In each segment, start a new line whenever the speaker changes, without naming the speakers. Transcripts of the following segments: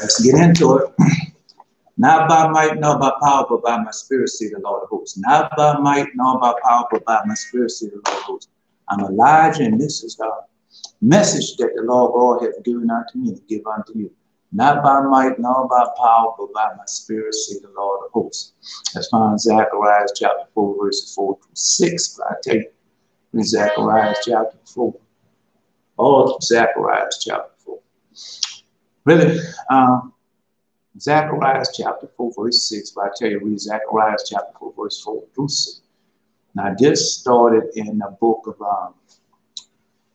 Let's get into it. Not by might, nor by power, but by my spirit, say the Lord of hosts. Not by might, nor by power, but by my spirit, say the Lord of hosts. I'm Elijah, and this is the message that the Lord God has given unto me to give unto you. Not by might, nor by power, but by my spirit, say the Lord of hosts. That's found in Zechariah chapter 4, verses 4 through 6. But I tell you, in Zechariah chapter 4, all Zechariah chapter 4. Really, Zechariah chapter 4, verse 6. But I tell you, read Zechariah chapter 4, verse 4 through 6. Now, this started in the book of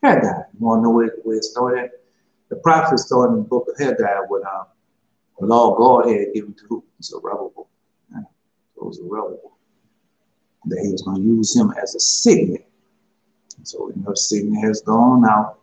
Haggai. You want to know where it started? The prophet started in the book of Haggai with the law God had given to who? It's a rebel book. Yeah, it was a rebel book. That he was going to use him as a signet. So, you know, the signet has gone out.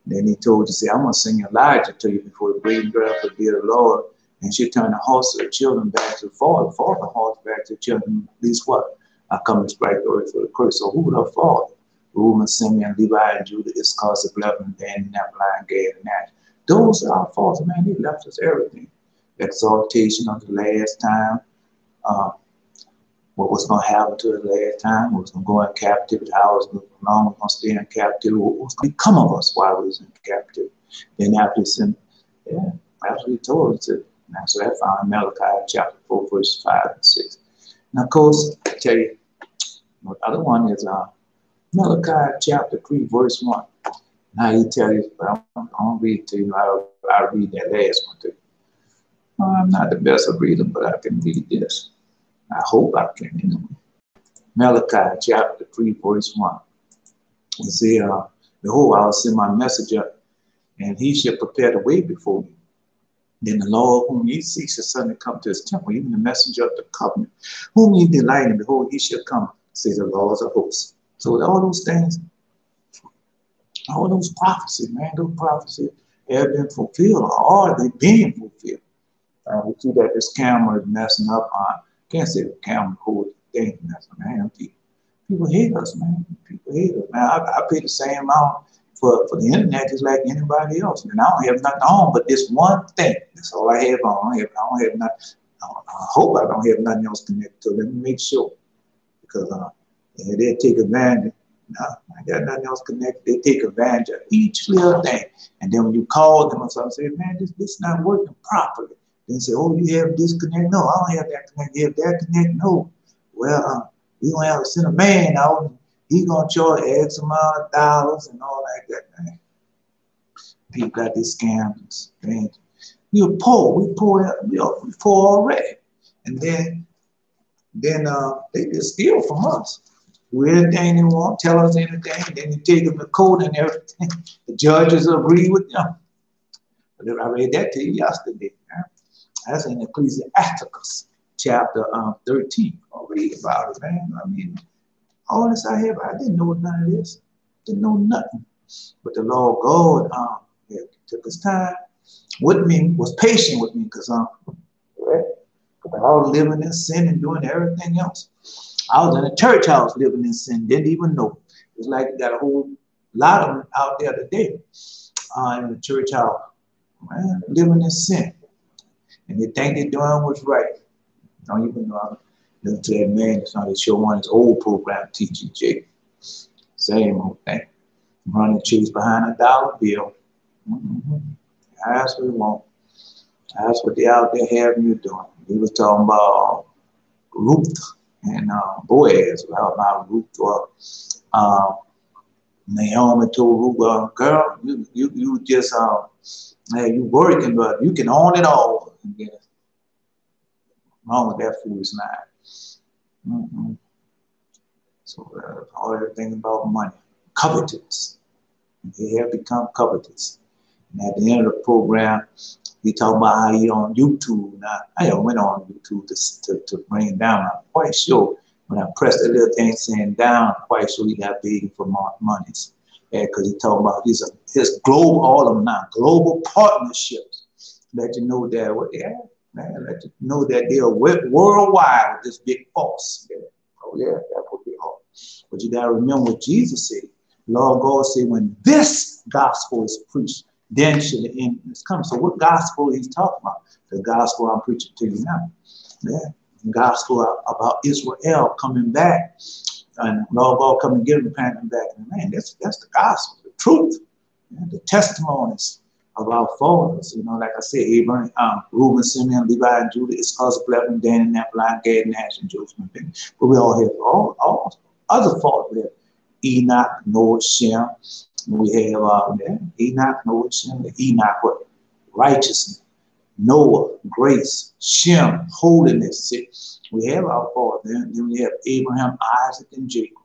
Then he told you, say, I'm going to send Elijah to you before the great and dreadful day of the Lord. And she'll turn the hearts of the children back to the father, the hearts back to the children. At least what? I come to strike the earth for the curse. So who would have fought? Reuben, Simeon, Levi, and Judah, Issachar, Zebulun, Dan, Naphtali, Gad, and Nash. Those are our faults, man. They left us everything. Exaltation of the last time. What was going to happen to the last time? What was going to go in captivity? How long was going to stay in captivity? What was going to become of us while we was in captivity? Then after he told us that. So that found in Malachi chapter 4, verses 5 and 6. Now, of course, I tell you, the other one is Malachi chapter 3, verse 1. Now he tell you, but I don't read it to you. I'll read that last one to you. I'm not the best of reader, but I can read this. I hope I can, anyway. Malachi chapter 3, verse 1. It says, behold, I will send my messenger, and he shall prepare the way before me. Then the Lord whom ye seek shall suddenly come to his temple, even the messenger of the covenant, whom ye delight in, behold, he shall come, says the Lord of hosts. So all those things, all those prophecies, man, those prophecies have been fulfilled, or are they being fulfilled? We see that this camera is messing up. Can't say the camera holds the thing messing, man. People hate us, man. People hate us, man. I pay the same amount for the internet just like anybody else. And I don't have nothing on but this one thing. That's all I have on. I don't have nothing. I hope I don't have nothing else connected to it. Let me make sure. Because they take advantage. No, I got nothing else connected. They take advantage of each little thing. And then when you call them or something, say, man, this not working properly. Then say, oh, you have this connect? No, I don't have that connect. You have that connect? No. Well, we gonna have to send a man out. He's gonna charge X amount of dollars and all like that, man. People got these scams, man. You're poor. We poor already. And then they just steal from us. Do anything they want, tell us anything, then you take them to court and everything. The judges agree with them. I read that to you yesterday. Man. That's in Ecclesiasticus chapter 13. I'll read about it, man. I mean, all this I have, I didn't know none of this. Didn't know nothing. But the Lord God took his time with me, was patient with me, because I was living in sin and doing everything else. I was in a church house living in sin, didn't even know. It's like you got a whole lot of them out there today in the church house, man, living in sin. And they think they're doing what's right. Don't even know. I listen to that man that's on the show on his old program teaching Jake. Same old thing. Running chase behind a dollar bill. That's what we want. That's what they out there having you doing. He was talking about Ruth and Boaz, about Ruth. Naomi told Ruth, girl, you just you working, but you can own it all. Yeah. Wrong with that foolish line. So all everything about money, covetous. They have become covetous. And at the end of the program, he talked about how he on YouTube. Now, I went on YouTube to bring it down. I'm quite sure when I pressed the little thing saying down, I'm quite sure he got begging for more monies. Because he talked about his global, all of them now, global partnerships. Let you know that, let you know that they are worldwide with this big force. Yeah. Oh yeah, that would be hard. But you gotta remember what Jesus said. Lord God said, when this gospel is preached, then shall the end come. So what gospel he's talking about? The gospel I'm preaching to you now. Yeah. The gospel about Israel coming back. And Lord God coming and get them panting back. And man, that's the gospel, the truth, the testimonies of our fathers. You know, like I said, Abraham, Reuben, Simeon, Levi, and Judah, Issachar, Zebulun, Dan, and Naphtali, Gad, Nash, and Joseph. But we all have all other fathers. We have Enoch, Noah, Shem. We have Enoch, Noah, Shem. Enoch, what? Righteousness. Noah, grace. Shem, holiness. See, we have our fathers. Then we have Abraham, Isaac, and Jacob.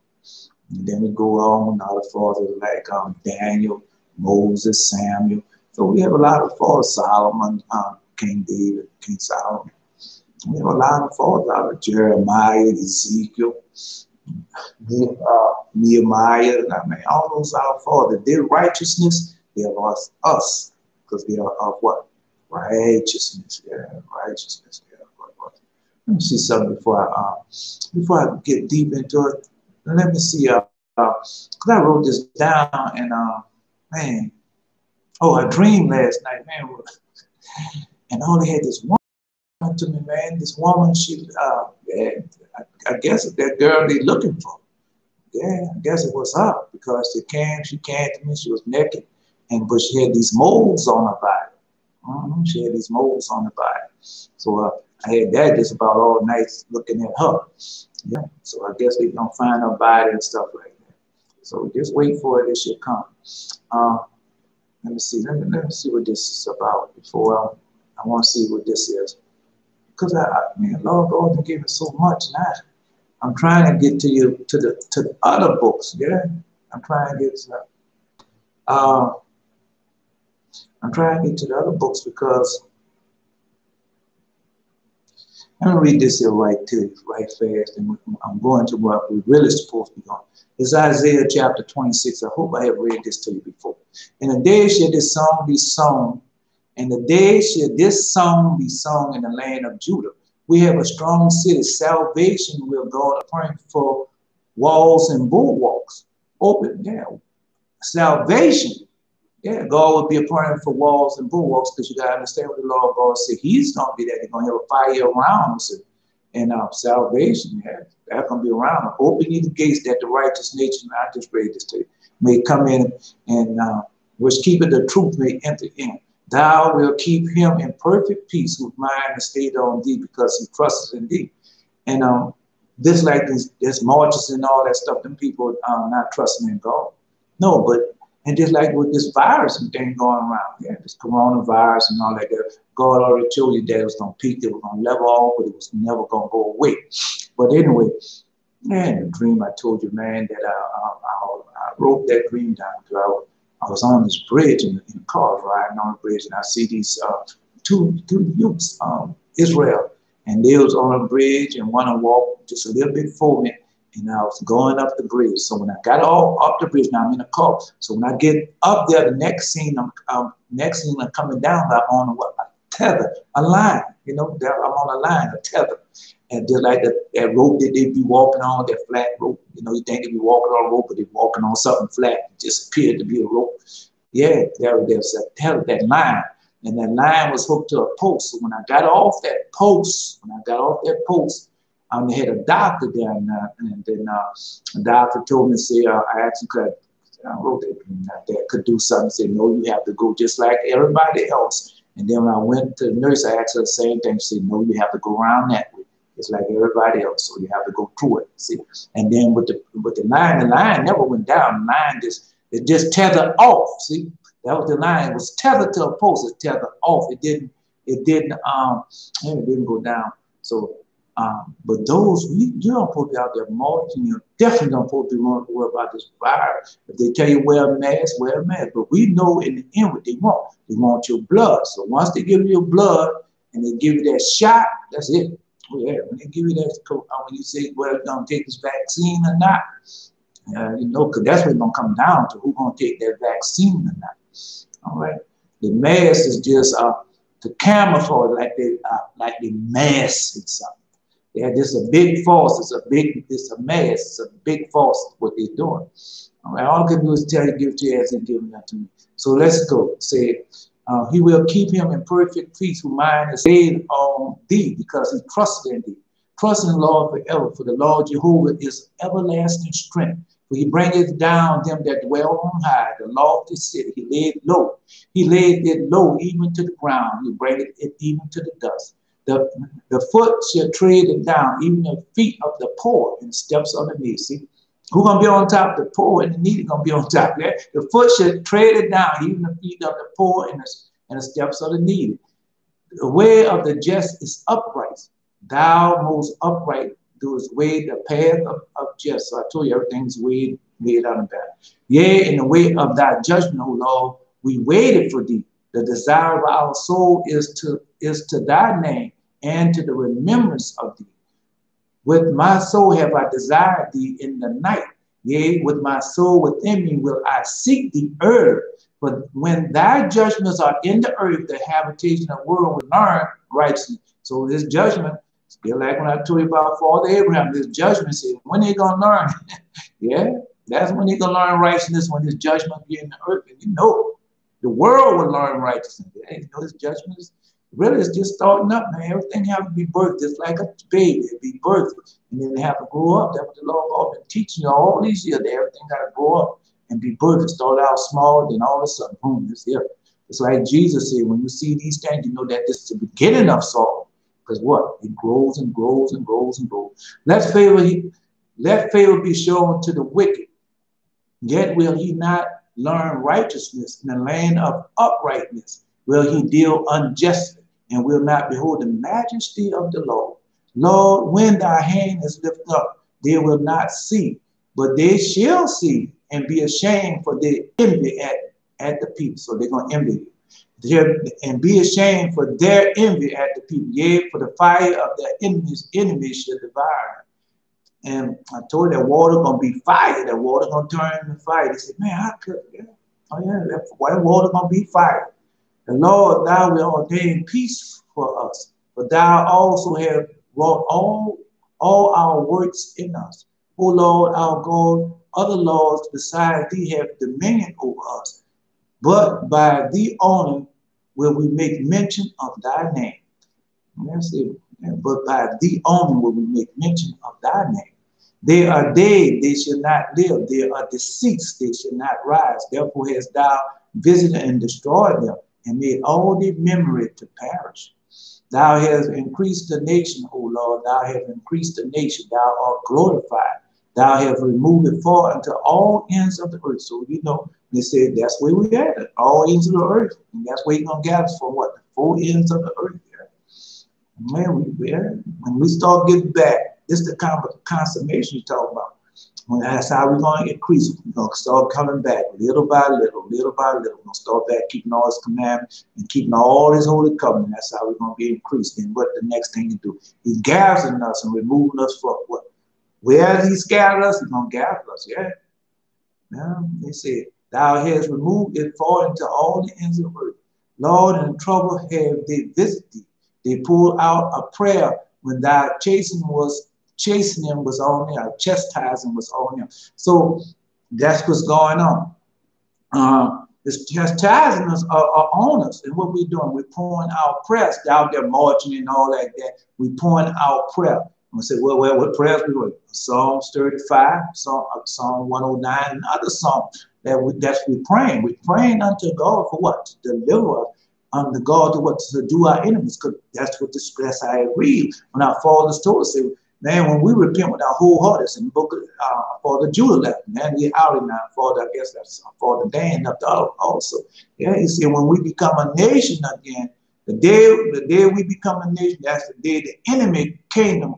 And then we go on with other fathers like Daniel, Moses, Samuel. So we have a lot of fathers. Solomon, King David, King Solomon. We have a lot of fathers out of Jeremiah, Ezekiel, Nehemiah. I mean, all those are our fathers. Their righteousness, they are us. Because they are of what? Righteousness. Yeah, righteousness. Yeah. Let me see something before I get deep into it. Let me see. Because I wrote this down and man. Oh, I dreamed last night, man. And I only had this woman to me, man. This woman, she, I guess it's that girl they looking for. Yeah, I guess it was her because she came to me, she was naked, but she had these moles on her body. She had these moles on her body. So I had that just about all night looking at her. Yeah, so I guess they're gonna find her body and stuff like that. So just wait for it, it should come. Let me see. Let me see what this is about before I want to see what this is. Because I mean, Lord God has given so much now. I'm trying to get to you to the other books. Yeah, I'm trying to get to. I'm trying to get to the other books because I'm going to read this here right fast, and I'm going to what we're really supposed to be on. It's Isaiah chapter 26. I hope I have read this to you before. In the day shall this song be sung, and the day shall this song be sung in the land of Judah. We have a strong city. Salvation will God praying for walls and bulwarks. Open, yeah. Salvation. Yeah, God will be praying for walls and bulwarks because you got to understand what the Lord God said. He's going to be there. He's going to have a fire around us. And salvation, yeah, that's going to be around. Open ye the gates that the righteous nation, I just read this to you, may come in and which keepeth the truth may enter in. Thou will keep him in perfect peace whose mind is stayed on thee because he trusts in thee. And this like this marches and all that stuff, them people not trusting in God. No, but and just like with this virus and thing going around, yeah, this coronavirus and all that, God already told you that it was going to peak, it was going to level off, but it was never going to go away. But anyway, man, the dream I told you, man, that I wrote that dream down. I was on this bridge in the car, riding on the bridge, and I see these two youths, Israel, and they was on a bridge, and one walked just a little bit for me, and I was going up the bridge. So when I got all up the bridge, now I'm in a car. So when I get up there, the next scene I'm coming down, I'm on a tether, a line. You know, I'm on a line, a tether. And just like that rope that they be walking on, that flat rope, you know, you think they be walking on a rope, but they walking on something flat. It just appeared to be a rope. Yeah, there's a tether, that line. And that line was hooked to a post. So when I got off that post, they had a doctor there, and then the doctor told me, say, I asked him, I wrote that could do something. Say, no, you have to go just like everybody else. And then when I went to the nurse, I asked her the same thing. She said, no, you have to go around that way. It's like everybody else, so you have to go through it. See, and then with the line never went down. The line just tethered off. See, that was the line. It was tethered to a post. It tethered off. It didn't go down. So, but those you don't supposed to be out there marching. You definitely don't supposed to be worried about this virus. If they tell you wear a mask, wear a mask. But we know in the end what they want. They want your blood. So once they give you your blood and they give you that shot, that's it. Yeah, when they give you that, when you say, well, you're going to take this vaccine or not, you know, because that's what it's going to come down to, who's going to take that vaccine or not. All right. The mask is just to camouflage like they mask and something. Yeah, this is a big force. It's a mask. It's a big force, what they're doing. All right. All I can do is tell you, give it to you as they're giving that to me. So let's go. Say, he will keep him in perfect peace whose mind is stayed on thee, because he trusted in thee. Trust in the Lord forever, for the Lord Jehovah is everlasting strength. For he bringeth down them that dwell on high, the lofty city. He laid low. He laid it low even to the ground. He bringeth it even to the dust. The foot shall tread it down, even the feet of the poor and steps of the needy. See? Who's going to be on top? The poor and the needy going to be on top. Yeah? The foot should tread it down, even the feet of the poor and the steps of the needy. The way of the just is upright. Thou most upright doest weigh the path of just. So I told you everything's weighed out and back. Yea, in the way of thy judgment, O Lord, we waited for thee. The desire of our soul is to thy name and to the remembrance of thee. With my soul have I desired thee in the night. Yea, with my soul within me will I seek thee early. But when thy judgments are in the earth, the habitation of the world will learn righteousness. So this judgment, still like when I told you about Father Abraham, this judgment says, when they going to learn? Yeah, that's when they going to learn righteousness, when this judgment be in the earth. And you know, the world will learn righteousness. Yeah, you know, this judgment is really, it's just starting up, man. Everything has to be birthed. It's like a baby. It be birthed. And then they have to grow up. That's what the Lord has been teaching you all these years. That everything got to grow up and be birthed. Start out small, then all of a sudden, boom, it's here. It's like Jesus said, when you see these things, you know that this is the beginning of sorrow. Because what? It grows and grows and grows and grows. Let favor be shown to the wicked. Yet will he not learn righteousness in the land of uprightness. Will he deal unjustly, and will not behold the majesty of the Lord. Lord, when thy hand is lifted up, they will not see, but they shall see and be ashamed for their envy at the people. So they're going to envy you. And be ashamed for their envy at the people. Yea, for the fire of their enemies shall devour. And I told you that water going to be fire. That water going to turn into fire. They said, man, how could, yeah. Oh yeah, that water going to be fire. The Lord, thou will ordain peace for us, for thou also have wrought all our works in us. O Lord, our God, other lords besides thee have dominion over us, but by thee only will we make mention of thy name. That's it. But by thee only will we make mention of thy name. They are dead, they shall not live. They are deceased, they shall not rise. Therefore hast thou visited and destroyed them, and made all their memory to perish. Thou hast increased the nation, O Lord. Thou hast increased the nation. Thou art glorified. Thou hast removed it far unto all ends of the earth. So, you know, they said that's where we at, all ends of the earth. And that's where you're going to gather us from what? The four ends of the earth. Man, when we start getting back, this is the kind of consummation you talk about. Well, that's how we're going to increase. We're going to start coming back little by little, little by little. We're going to start back keeping all his commandments and keeping all his holy covenant. That's how we're going to be increased. And what the next thing to do? He's gathering us and removing us from what? Where he scattered us, he's going to gather us. Yeah. Now, they said, thou hast removed it far into all the ends of the earth. Lord, in trouble have they visited thee. They pulled out a prayer when thy chastening was on them, chastising was on them. So that's what's going on. This chastising us are on us. And what we're doing, we're pouring out prayers out there, marching and all like that. We're pouring out prayer. And we say, well, what prayers we doing? Psalms 35, Psalm 109, and other songs that's we're praying. We're praying unto God for what? To deliver us unto God to do our enemies. Because that's how I read. When our fathers told us, man, when we repent with our whole heart, it's in the book of Father Judah left. Man, we're out now. Father, I guess that's Father Dan up also. Yeah, you see, when we become a nation again, the day we become a nation, that's the day the enemy kingdom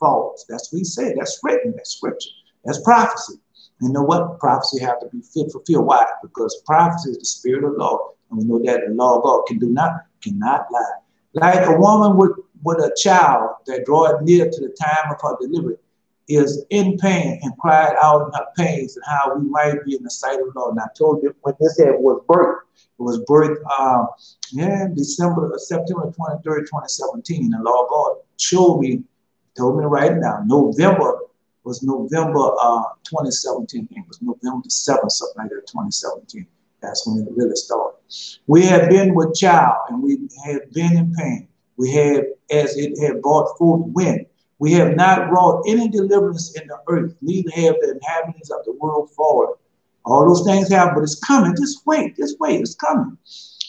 falls. That's what he said. That's written. That's scripture. That's prophecy. You know what? Prophecy have to be fulfilled. Why? Because prophecy is the spirit of law. And we know that the law of God cannot lie. Like a woman with a child that draweth near to the time of her delivery is in pain and cried out in her pains and how we might be in the sight of the Lord. And I told you when this was birthed. It was birthed September 23rd, 2017. The Lord God told me to write it down. November 2017. It was November the 7th, something like that, 2017. That's when it really started. We have been with child and we have been in pain. We have, as it had brought forth wind. We have not wrought any deliverance in the earth, neither have the inhabitants of the world forward. All those things have, but it's coming. Just wait, it's coming.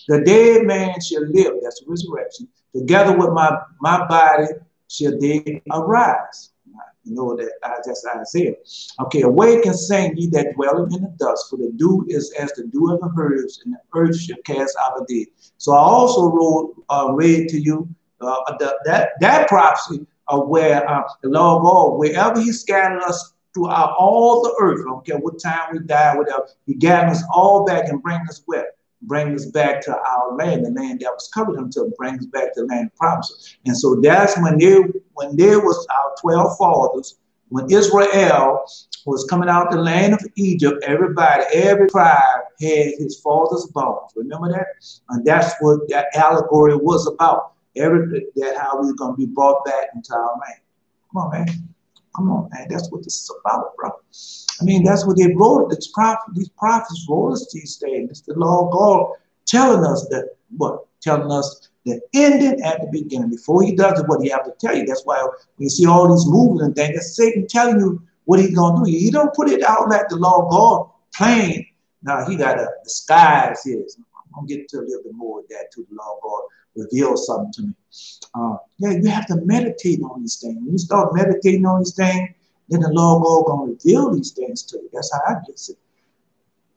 The dead man shall live, that's the resurrection. Together with my body shall they arise. You know that that's Isaiah. Okay, awake and sing, ye that dwell in the dust, for the dew is as the dew of the herbs, and the earth shall cast out the dead. So I also read to you that prophecy of where the Lord God, wherever he scattered us throughout all the earth, I don't care what time we die, whatever, he gathered us all back and bring us where? Bring us back to our land, the land that was covered until bring us back to the land of promises. And so that's when there was our 12 fathers, when Israel was coming out the land of Egypt, every tribe had his father's bones. Remember that? And that's what that allegory was about. That how we're going to be brought back into our land. Come on, man. Come on, man. That's what this is about, bro. I mean, that's what they wrote. These prophets wrote us these things. It's the Lord God telling us that, what? Telling us the ending at the beginning. Before he does it, what he have to tell you. That's why when you see all these movies and things, it's Satan telling you what he's going to do. He don't put it out like the Lord God plain. Now, he got to disguise his. I'm going to get to a little bit more of that, to the Lord God reveal something to me. Yeah, you have to meditate on these things. When you start meditating on these things, then the Lord God going to reveal these things to you. That's how I get it.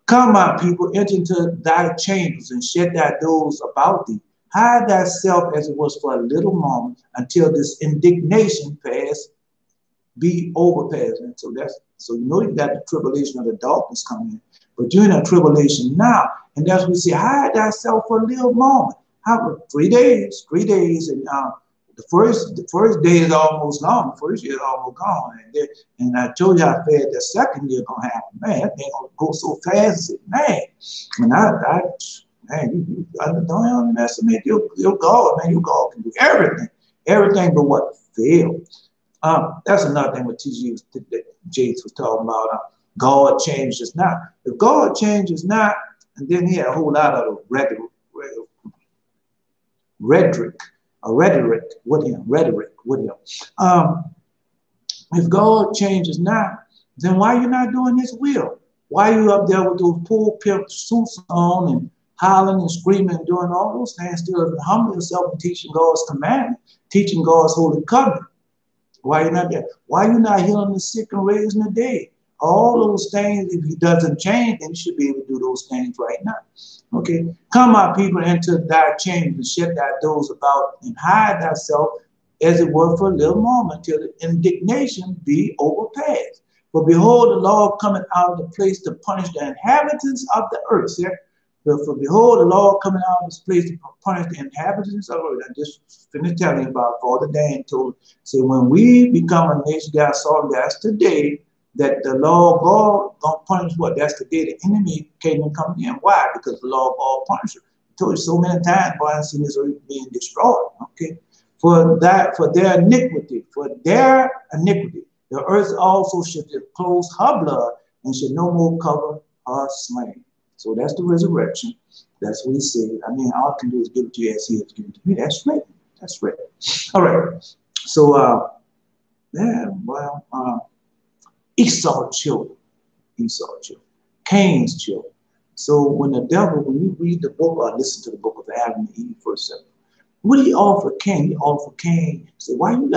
Come, my people, enter into thy chambers and shut thy doors about thee. Hide thyself as it was for a little moment until this indignation be overpassed. And so you know you got the tribulation of the darkness coming in. But you're in a tribulation now. And that's what we say, hide thyself for a little moment. How 3 days, and the first day is almost gone. The first year is almost gone, and I told you how fast the second year gonna happen. Man, that thing gonna go so fast. Man, you don't underestimate your God. Man, your God can do everything but what? Fail. That's another thing what TG James was talking about. God changes not. If God changes not, and then he had a whole lot of rhetoric with him. If God changes not, then why are you not doing his will? Why are you up there with those poor pimp suits on and hollering and screaming and doing all those things, still humbling yourself and teaching God's commandment, teaching God's holy covenant? Why are you not there? Why are you not healing the sick and raising the dead? All those things, if he doesn't change, then you should be able to do those things right now. Okay, come, my people, into thy chambers and shut thy doors about and hide thyself as it were for a little moment till the indignation be overpassed. For behold, the Lord cometh out of the place to punish the inhabitants of the earth. Yeah? For behold, the Lord coming out of this place to punish the inhabitants of the earth. I just finished telling you about Father Dan told. So when we become a nation, God saw that's today that the Lord God gonna punish what? That's the day the enemy came and come in. Why? Because the Lord God punished it. I told you so many times, boy, I've seen this earth being destroyed. Okay, for their iniquity, the earth also should close her blood and should no more cover her slain. So that's the resurrection. That's what he said. I mean, all I can do is give it to you as he has given to me. That's right. That's right. All right. So, yeah, well, Esau's children. Cain's children. So when you read the book or listen to the book of Adam and Eve for a second, what did he offer Cain? He offered Cain, say, why you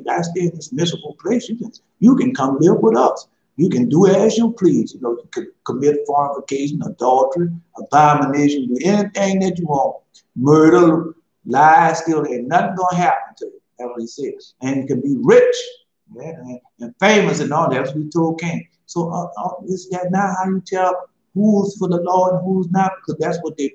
guys stay in this miserable place? You can come live with us. You can do as you please. You know, you could commit fornication, adultery, abomination, do anything that you want. Murder, lie, steal, ain't nothing gonna happen to you. That's what he said. And you can be rich, yeah, and famous and all that. That's what he told Cain. So is that not how you tell who's for the Lord and who's not? Because that's what they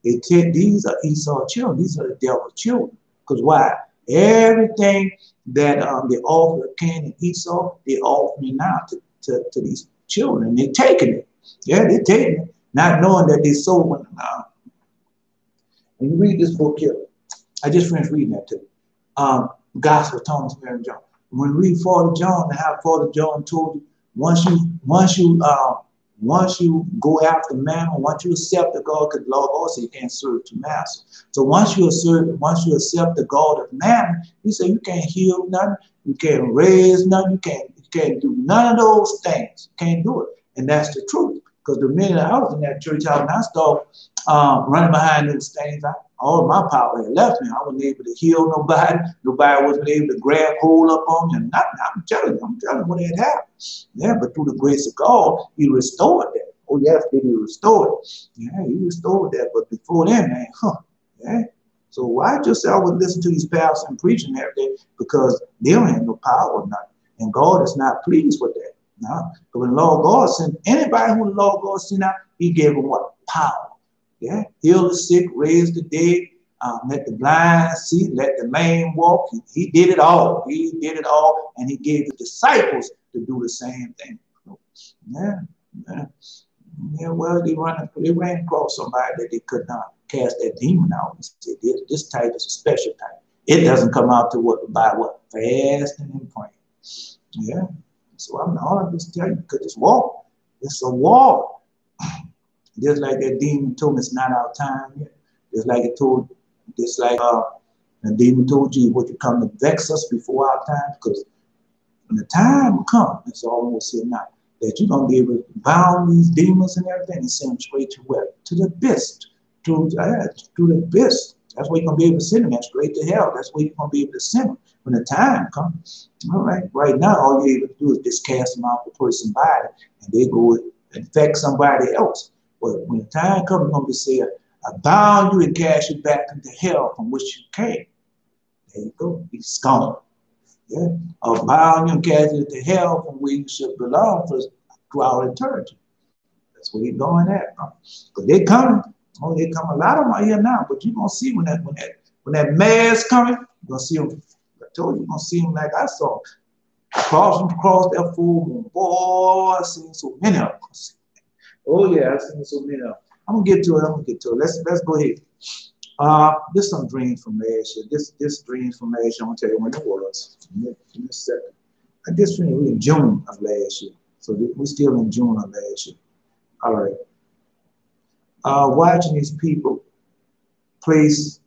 take. These are Esau's children. These are the devil's children. Because why? Everything that they offer Cain and Esau, they offering now to these children. And they're taking it. Yeah, they're taking it. Not knowing that they sold one. When you read this book here, I just finished reading that too. Gospel of Thomas, Mary, and John. When we read Father John, and how Father John told you, once you go after mammon, once you accept the God, because the Lord also you can't serve two masters. So once you accept the God of mammon, he said you can't heal nothing, you can't raise nothing, you can't do none of those things. You can't do it. And that's the truth. Because the minute I was in that church house and I started running behind those things, all my power had left me. I wasn't able to heal nobody. Nobody wasn't able to grab hold up on me. I'm telling you what had happened. Yeah, but through the grace of God, he restored that. Oh, yes, he restored it. Yeah, he restored that. But before then, man, yeah. So why just I would listen to these pastors and preaching every day? Because they don't have no power or nothing. And God is not pleased with that. No. But when the Lord God sent anybody who the Lord God sent out, he gave them what? Power. Yeah, heal the sick, raise the dead, let the blind see, let the lame walk. He did it all. He did it all, and he gave the disciples to do the same thing. Yeah. Well, they ran across somebody that they could not cast that demon out. And said, this type is a special type. It doesn't come out to by what? Fasting and praying. Yeah. So I'm all just tell you, because it's war. It's a war. Just like that demon told me it's not our time yet. Just like the demon told you, would you come to vex us before our time? Because when the time comes, it's almost here now, that you're going to be able to bound these demons and everything and send them straight to where? To the abyss. To the abyss. That's where you're going to be able to send them straight to hell. That's where you're going to be able to send them when the time comes. All right. Right now, all you're able to do is just cast them out the person's body, and they go infect somebody else. But when the time comes, you're going to be saying, I bound you and cast you back into hell from which you came. There you go. He's gone. Yeah. I bound you and cast you into hell from where you should belong throughout eternity. That's where he's going at, bro. Because they coming. Oh, they come. A lot of them are here now, but you're going to see when that mass coming, you're going to see them. I told you, you're going to see them like I saw. Cross that full moon. Boy, I've seen so many of them. Oh yeah, I've seen so many of them. I'm gonna get to it. Let's go ahead. This some dreams from last year. This dreams from last year. I'm gonna tell you when it was. In a second. I just finished in June of last year. So we're still in June of last year. All right. Watching these people place.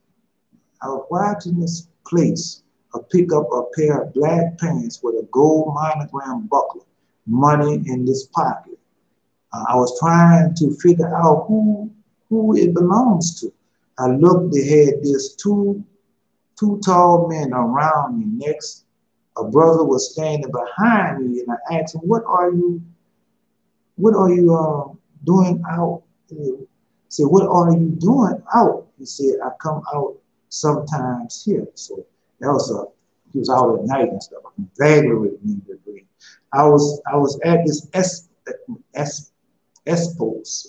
I was watching this place. Pick up a pair of black pants with a gold monogram buckle, money in this pocket. I was trying to figure out who it belongs to. I looked, they had this two tall men around me. Next, a brother was standing behind me, and I asked him, what are you doing out here? He said, what are you doing out? He said, I come out sometimes here. So that was he was out at night and stuff. I can vaguely remember the dream. I was at this expose,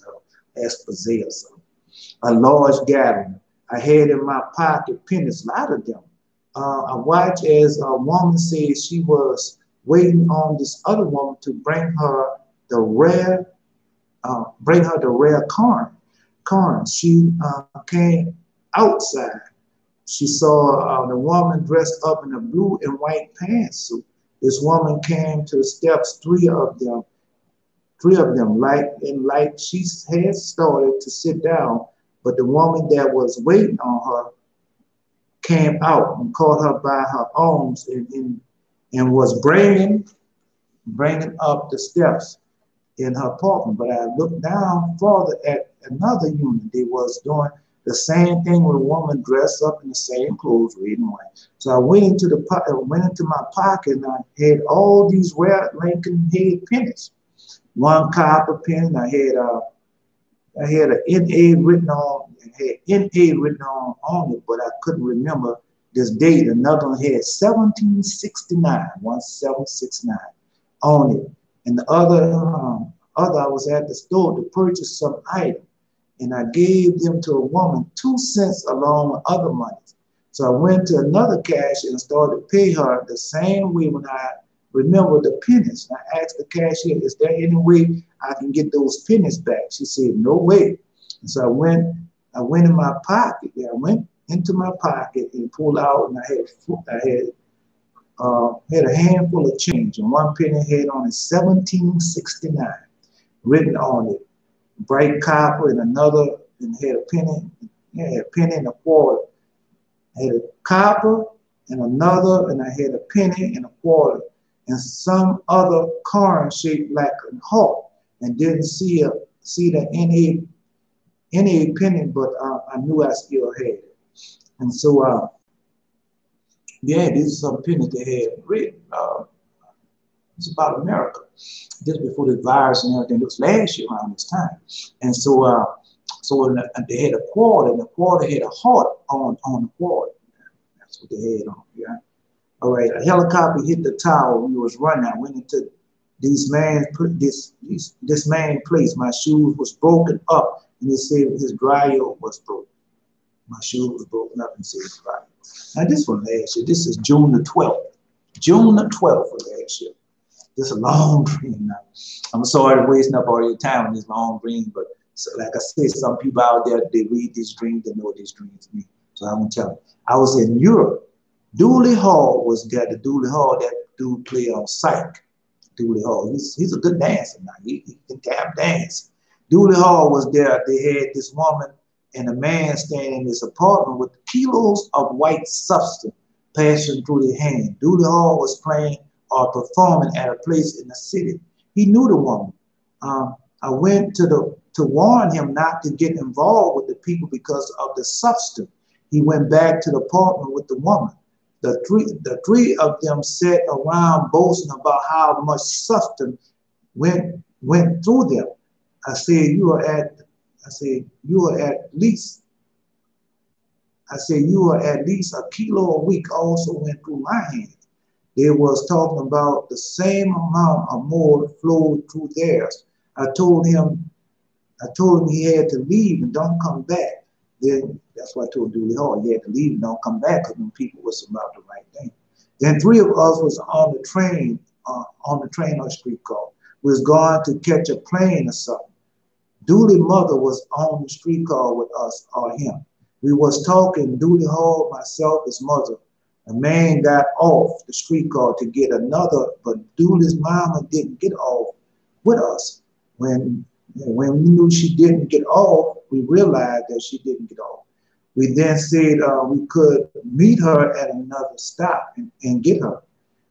a large gathering. I had in my pocket pennies, a lot of them. I watched as a woman said she was waiting on this other woman to bring her the rare corn. She came outside. She saw the woman dressed up in a blue and white pantsuit. This woman came to the steps, three of them, like she had started to sit down, but the woman that was waiting on her came out and caught her by her arms and was bringing up the steps in her apartment. But I looked down farther at another unit. They was doing the same thing with a woman dressed up in the same clothes, reading white. So I went into my pocket and I had all these rare Lincoln head pennies. One copper penny. I had an NA written on. It had NA written on it, but I couldn't remember this date. Another one had 1769 on it, and the other I was at the store to purchase some item, and I gave them to a woman 2 cents along with other money. So I went to another cashier and started to pay her the same way when I remember the pennies. I asked the cashier, is there any way I can get those pennies back? She said, no way. And so I went in my pocket. I went into my pocket and pulled out, and I had a handful of change, and one penny had on it 1769 written on it, bright copper, and another, and had a penny and a quarter. I had a copper and another, and I had a penny and a quarter, and some other coin shaped like a heart, and didn't see the NA penny, but I knew I still had it. And so, yeah, these are some pennies they had written. It's about America, just before the virus and everything. It was last year around this time. And so, they had a quarter, and the quarter had a heart on the quarter. That's what they had on, yeah. All right, a helicopter hit the tower. We was running. I went into this man's place. My shoes was broken up, and he said his dryer was broken. My shoes was broken up and said his dryer. Now this one last year. This is June the 12th. June the 12th of last year. This is a long dream now. I'm sorry to wasting up all your time on this long dream, but so, like I said, some people out there, they read these dreams, they know what these dreams mean. So I'm gonna tell you. I was in Europe. Dooley Hall was there. The Dooley Hall, that dude played on Psych. Dooley Hall, he's a good dancer now. He can tap dance. Dooley Hall was there. They had this woman and a man standing in this apartment with kilos of white substance passing through their hand. Dooley Hall was playing or performing at a place in the city. He knew the woman. I went to warn him not to get involved with the people because of the substance. He went back to the apartment with the woman. The three of them sat around boasting about how much substance went through them. I said, you are at least a kilo a week also went through my hand. They was talking about the same amount or more flowed through theirs. I told him he had to leave and don't come back. Then that's why I told Dooley Hall he had to leave and don't come back because them people was about the right thing. Then three of us was on the train or streetcar. We was going to catch a plane or something. Dooley's mother was on the streetcar with us or him. We was talking, Dooley Hall, myself, his mother. A man got off the streetcar to get another, but Dooley's mama didn't get off with us. When we knew she didn't get off, we realized that she didn't get off. We then said we could meet her at another stop and get her.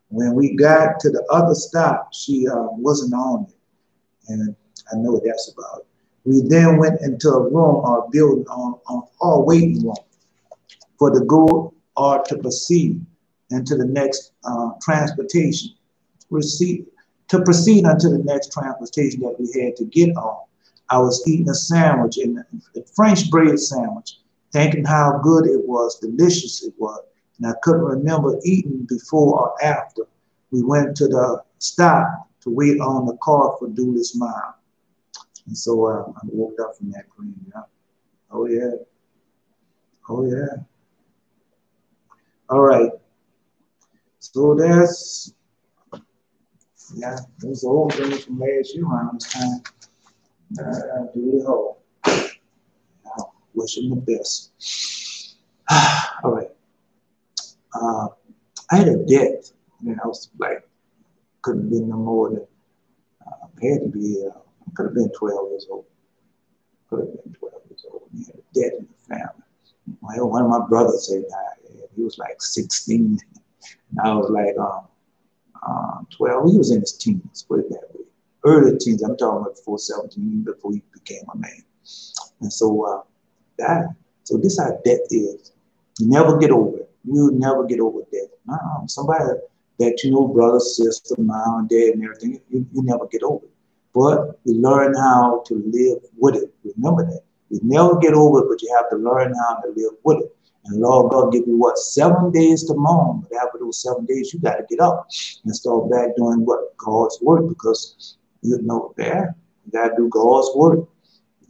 When we got to the other stop, she wasn't on it. And I know what that's about. We then went into a room or building on our waiting room for the go or to proceed into the next transportation. To proceed unto the next transportation that we had to get on. I was eating a sandwich, a French bread sandwich, thinking how good it was, delicious it was. And I couldn't remember eating before or after. We went to the stop to wait on the car for duelist mile. And so I woke up from that dream. Yeah. Oh yeah. Oh yeah. All right. So that's, yeah, those old things from last year around this time. Do the whole. I wish him the best. All right. I had a debt. I was like, couldn't have been no more than, had to be, could have been 12 years old. Could have been 12 years old. We had a debt in the family. Well, one of my brothers had died. He was like 16. And I was like 12. He was in his teens, put it that way. Early teens. I'm talking about before 17, before he became a man. And so so this how debt is. You never get over it. You'll never get over debt. Somebody that you know, brother, sister, mom, dad, and everything, you never get over it. But you learn how to live with it. Remember that. You never get over it, but you have to learn how to live with it. And the Lord God give you what? 7 days to mourn. But after those 7 days, you got to get up and start back doing what? God's work, because you know that you got to do God's work.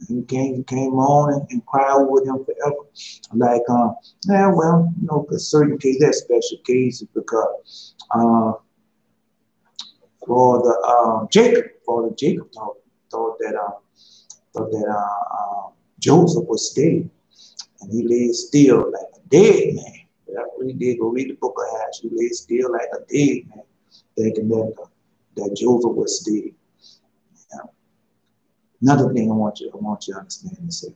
You came on and cry with him forever. Like, yeah, well, you know, a certain case, there's special cases because for the Jacob thought that Joseph was dead, and he lay still like a dead man. That's what he did. Go read the book of Acts. He lay still like a dead man, thinking that Joseph was dead. Another thing I want you to understand is that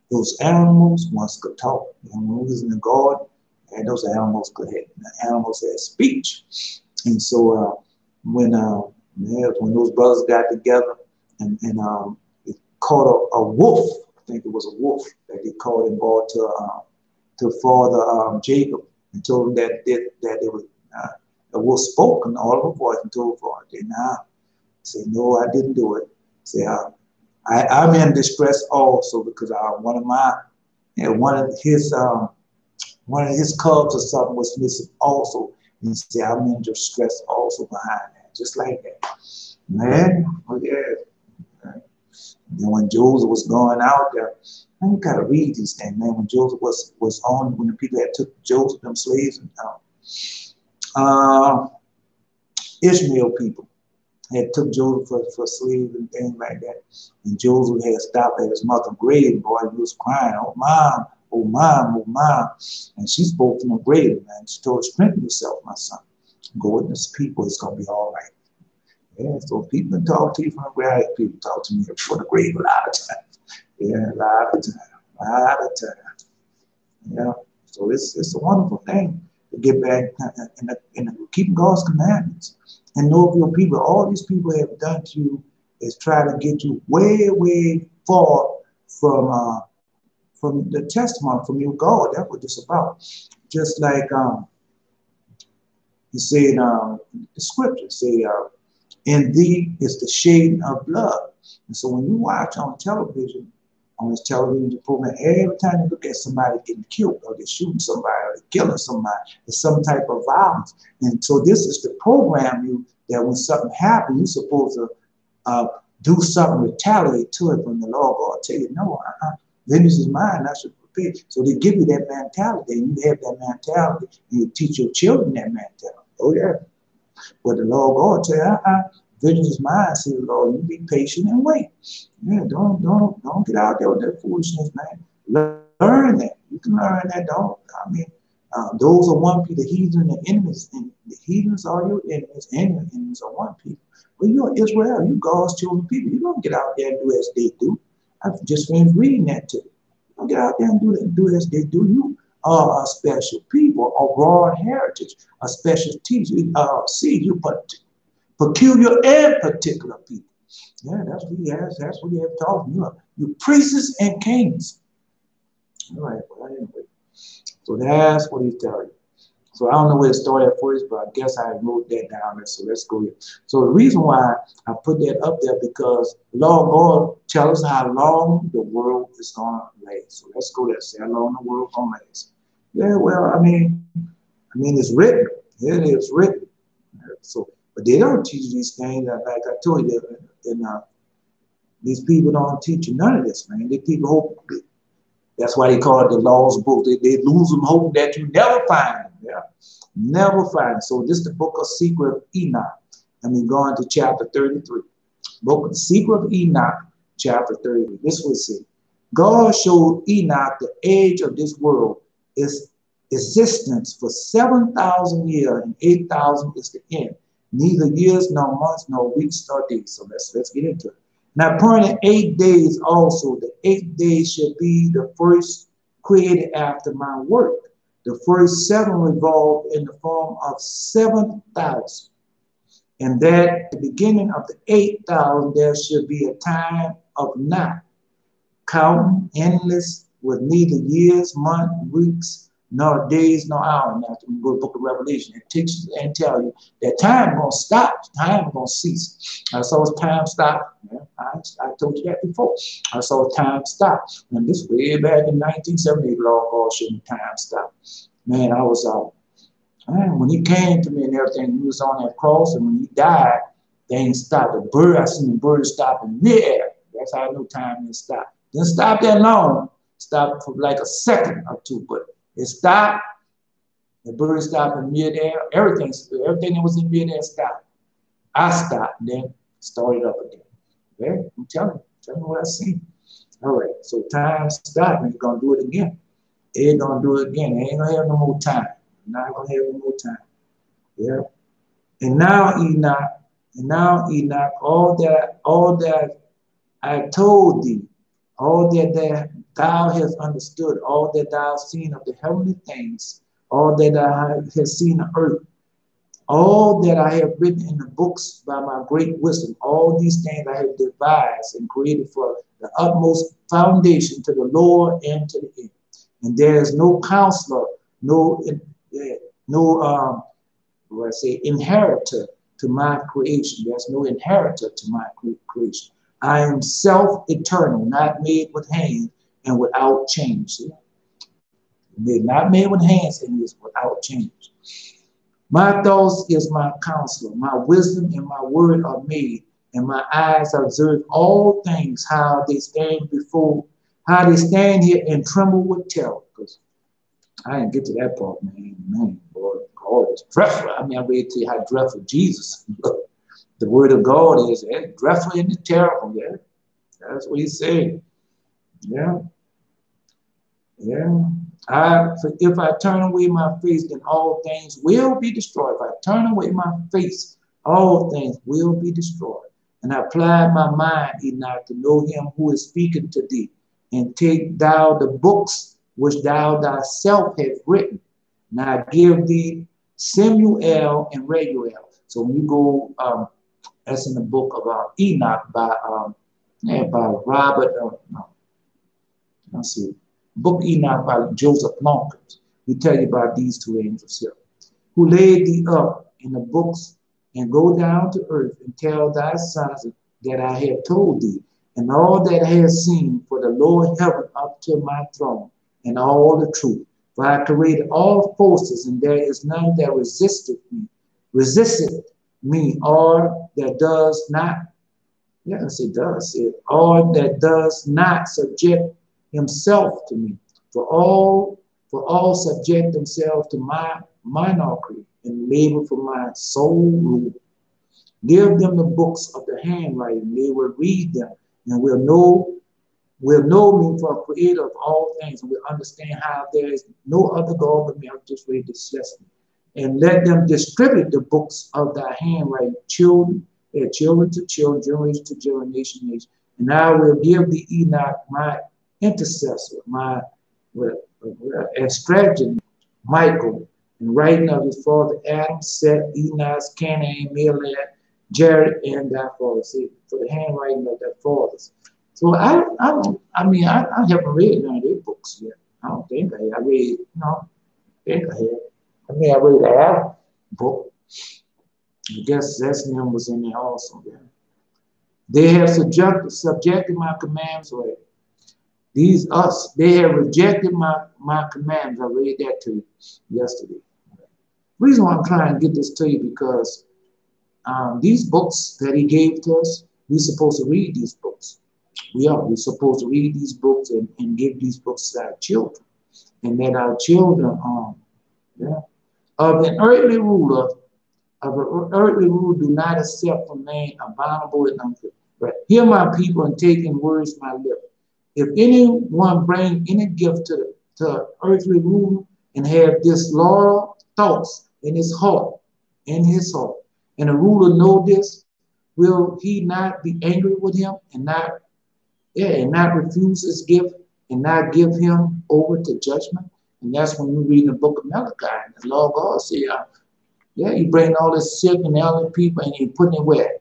those animals once could talk. And when we was in the garden, and those animals had speech. And so when those brothers got together and it caught a wolf, I think it was a wolf that they caught and brought to Father Jacob, and told him that it was the wolf spoke in all of a voice and told Father, say, no, I didn't do it. Say, I'm in distress also because one of his cubs or something was missing also. And he said, I'm in distress also behind that, just like that. Man, oh yeah. Right. Then when Joseph was going out there, you gotta read these things, man. When Joseph was on, when the people that took Joseph, them slaves, and Ishmael people had took Joseph for slave and things like that. And Joseph had stopped at his mother's grave, boy, he was crying, oh mom, oh mom, oh mom. And she spoke from the grave, man. She told her, strengthen yourself, my son. Go with this people, it's gonna be all right. Yeah, so people talk to you from the grave, people talk to me from the grave a lot of times. Yeah, a lot of times. Yeah. So it's a wonderful thing to get back and keep God's commandments. And know of your people. All these people have done to you is try to get you way, way far from the testimony from your God. That's what it's about. Just like you say in the scripture, say, in thee is the shade of blood. And so when you watch on television, on this television program, every time you look at somebody getting killed, or they're shooting somebody, or they're killing somebody, there's some type of violence. And so this is to program you that when something happens, you're supposed to do something, retaliate to it when the Lord God tell you, no, vengeance is mine, I should prepare. So they give you that mentality, and you have that mentality, and you teach your children that mentality. Oh yeah. But the Lord God tell you, vengeance is mine, say the Lord, you be patient and wait. Yeah, don't get out there with that foolishness, man. Learn that. You can learn that, dog. I mean, those are one people, the heathens and the enemies. And the heathens are your enemies, and your enemies are one people. But you're Israel, you God's chosen people. You don't get out there and do as they do. I've just finished reading that to you. You don't get out there and do as they do. You are a special people, a broad heritage, a special teacher. You peculiar and particular people. Yeah, that's what he has. That's what he has taught you. You priests and kings. All right, well, anyway. So that's what he's telling you. So I don't know where to start at first, but I guess I wrote that down. So let's go here. So the reason why I put that up there because the Lord God tells us how long the world is going to last. So let's go there. Say how long the world is going to last. Yeah, well, I mean, it's written. It is written. So But they don't teach you these things. Like I told you, these people don't teach you none of this, man. These people hope, that's why they call it the lost book. They lose them hope that you never find them. Yeah, never find them. So this is the book of secret of Enoch. And we go into chapter 33. Book of the secret of Enoch, chapter 33. This will say, God showed Enoch the age of this world, its existence for 7,000 years, and 8,000 is the end. Neither years, nor months, nor weeks, nor days. So let's get into it. Now, appointed 8 days also, the 8 days shall be the first created after my work. The first 7 revolve in the form of 7,000. And that at the beginning of the 8,000, there should be a time of not counting, endless, with neither years, months, weeks, nor days, nor hours. Now, we go to the book of Revelation. It teaches and tells you that time going to stop. Time going to cease. I saw time stop. Yeah, I told you that before. I saw time stop. And this way back in 1978, Lord God showed me time stop. Man, I was man, when he came to me and everything, he was on that cross, and when he died, things stopped. The bird, I seen the bird stop in midair. That's how I know time didn't stop. Didn't stop that long. Stopped for like a second or two, but it stopped. The bird stopped in midair. Everything that was in midair stopped. I stopped, and then started up again. Okay? I'm telling you what I seen. All right, so time stopped, and he's gonna do it again. He's gonna do it again. He ain't gonna have no more time. Not gonna have no more time. Yeah. And now Enoch, all that I told thee, all that thou hast understood, all that thou hast seen of the heavenly things, all that thou hast seen on earth, all that I have written in the books by my great wisdom, all these things I have devised and created for the utmost foundation to the lower and to the end. And there is no counselor, no inheritor to my creation. There's no inheritor to my creation. I am self-eternal, not made with hands and without change. Not made with hands and is without change. My thoughts is my counselor. My wisdom and my word are made, and my eyes observe all things, how they stand here and tremble with terror. Because I didn't get to that part, man. Man, boy, God is dreadful. I mean, I read to you how dreadful Jesus. The word of God is dreadful and terrible. Yeah, that's what he's saying. Yeah, yeah. If I turn away my face, then all things will be destroyed. If I turn away my face, all things will be destroyed. And I applied my mind, Enoch, to know him who is speaking to thee, and take thou the books which thou thyself hast written. Now I give thee Samuel and Regulel. So when you go, that's in the book of Enoch by Robert. Let's see. Book Enoch by Joseph Lonkers. We tell you about these two angels here, who laid thee up in the books, and go down to earth and tell thy sons that I have told thee, and all that I have seen, for the Lord heaven up to my throne, and all the truth. For I created all forces, and there is none that resisteth me, or that does not, yes, it does, or that does not subject himself to me. For all subject themselves to my monarchy, and labor for my sole rule. Give them the books of the handwriting, they will read them, and will know me for a creator of all things, and will understand how there is no other God but me. I'll just read this lesson. And let them distribute the books of thy handwriting, children to children, generation to generation, age. And I will give thee Enoch, my intercessor, my extraction, Michael, and writing of his father Adam, Seth, Enos, Canaan, Melech, Jared, and thy father. See, for the handwriting of their fathers. So I haven't read none of their books yet. I don't think I have. I read, I think I have. I mean, I read the Adam book. I guess that's name was in there also. Yeah. They have subjected my commandments away. They have rejected my commandments. I read that to you yesterday. The reason why I'm trying to get this to you, because these books that he gave to us, we're supposed to read these books. We're supposed to read these books and give these books to our children. And that our children, of an earthly ruler, do not accept from man abominable and unfit. But hear my people and take in words my lips. If anyone bring any gift to earthly ruler and have disloyal thoughts in his heart, and the ruler know this, will he not be angry with him and not refuse his gift and not give him over to judgment? And that's when we read the book of Malachi. And the Lord God said, you bring all this sick and elderly people and you're putting it where?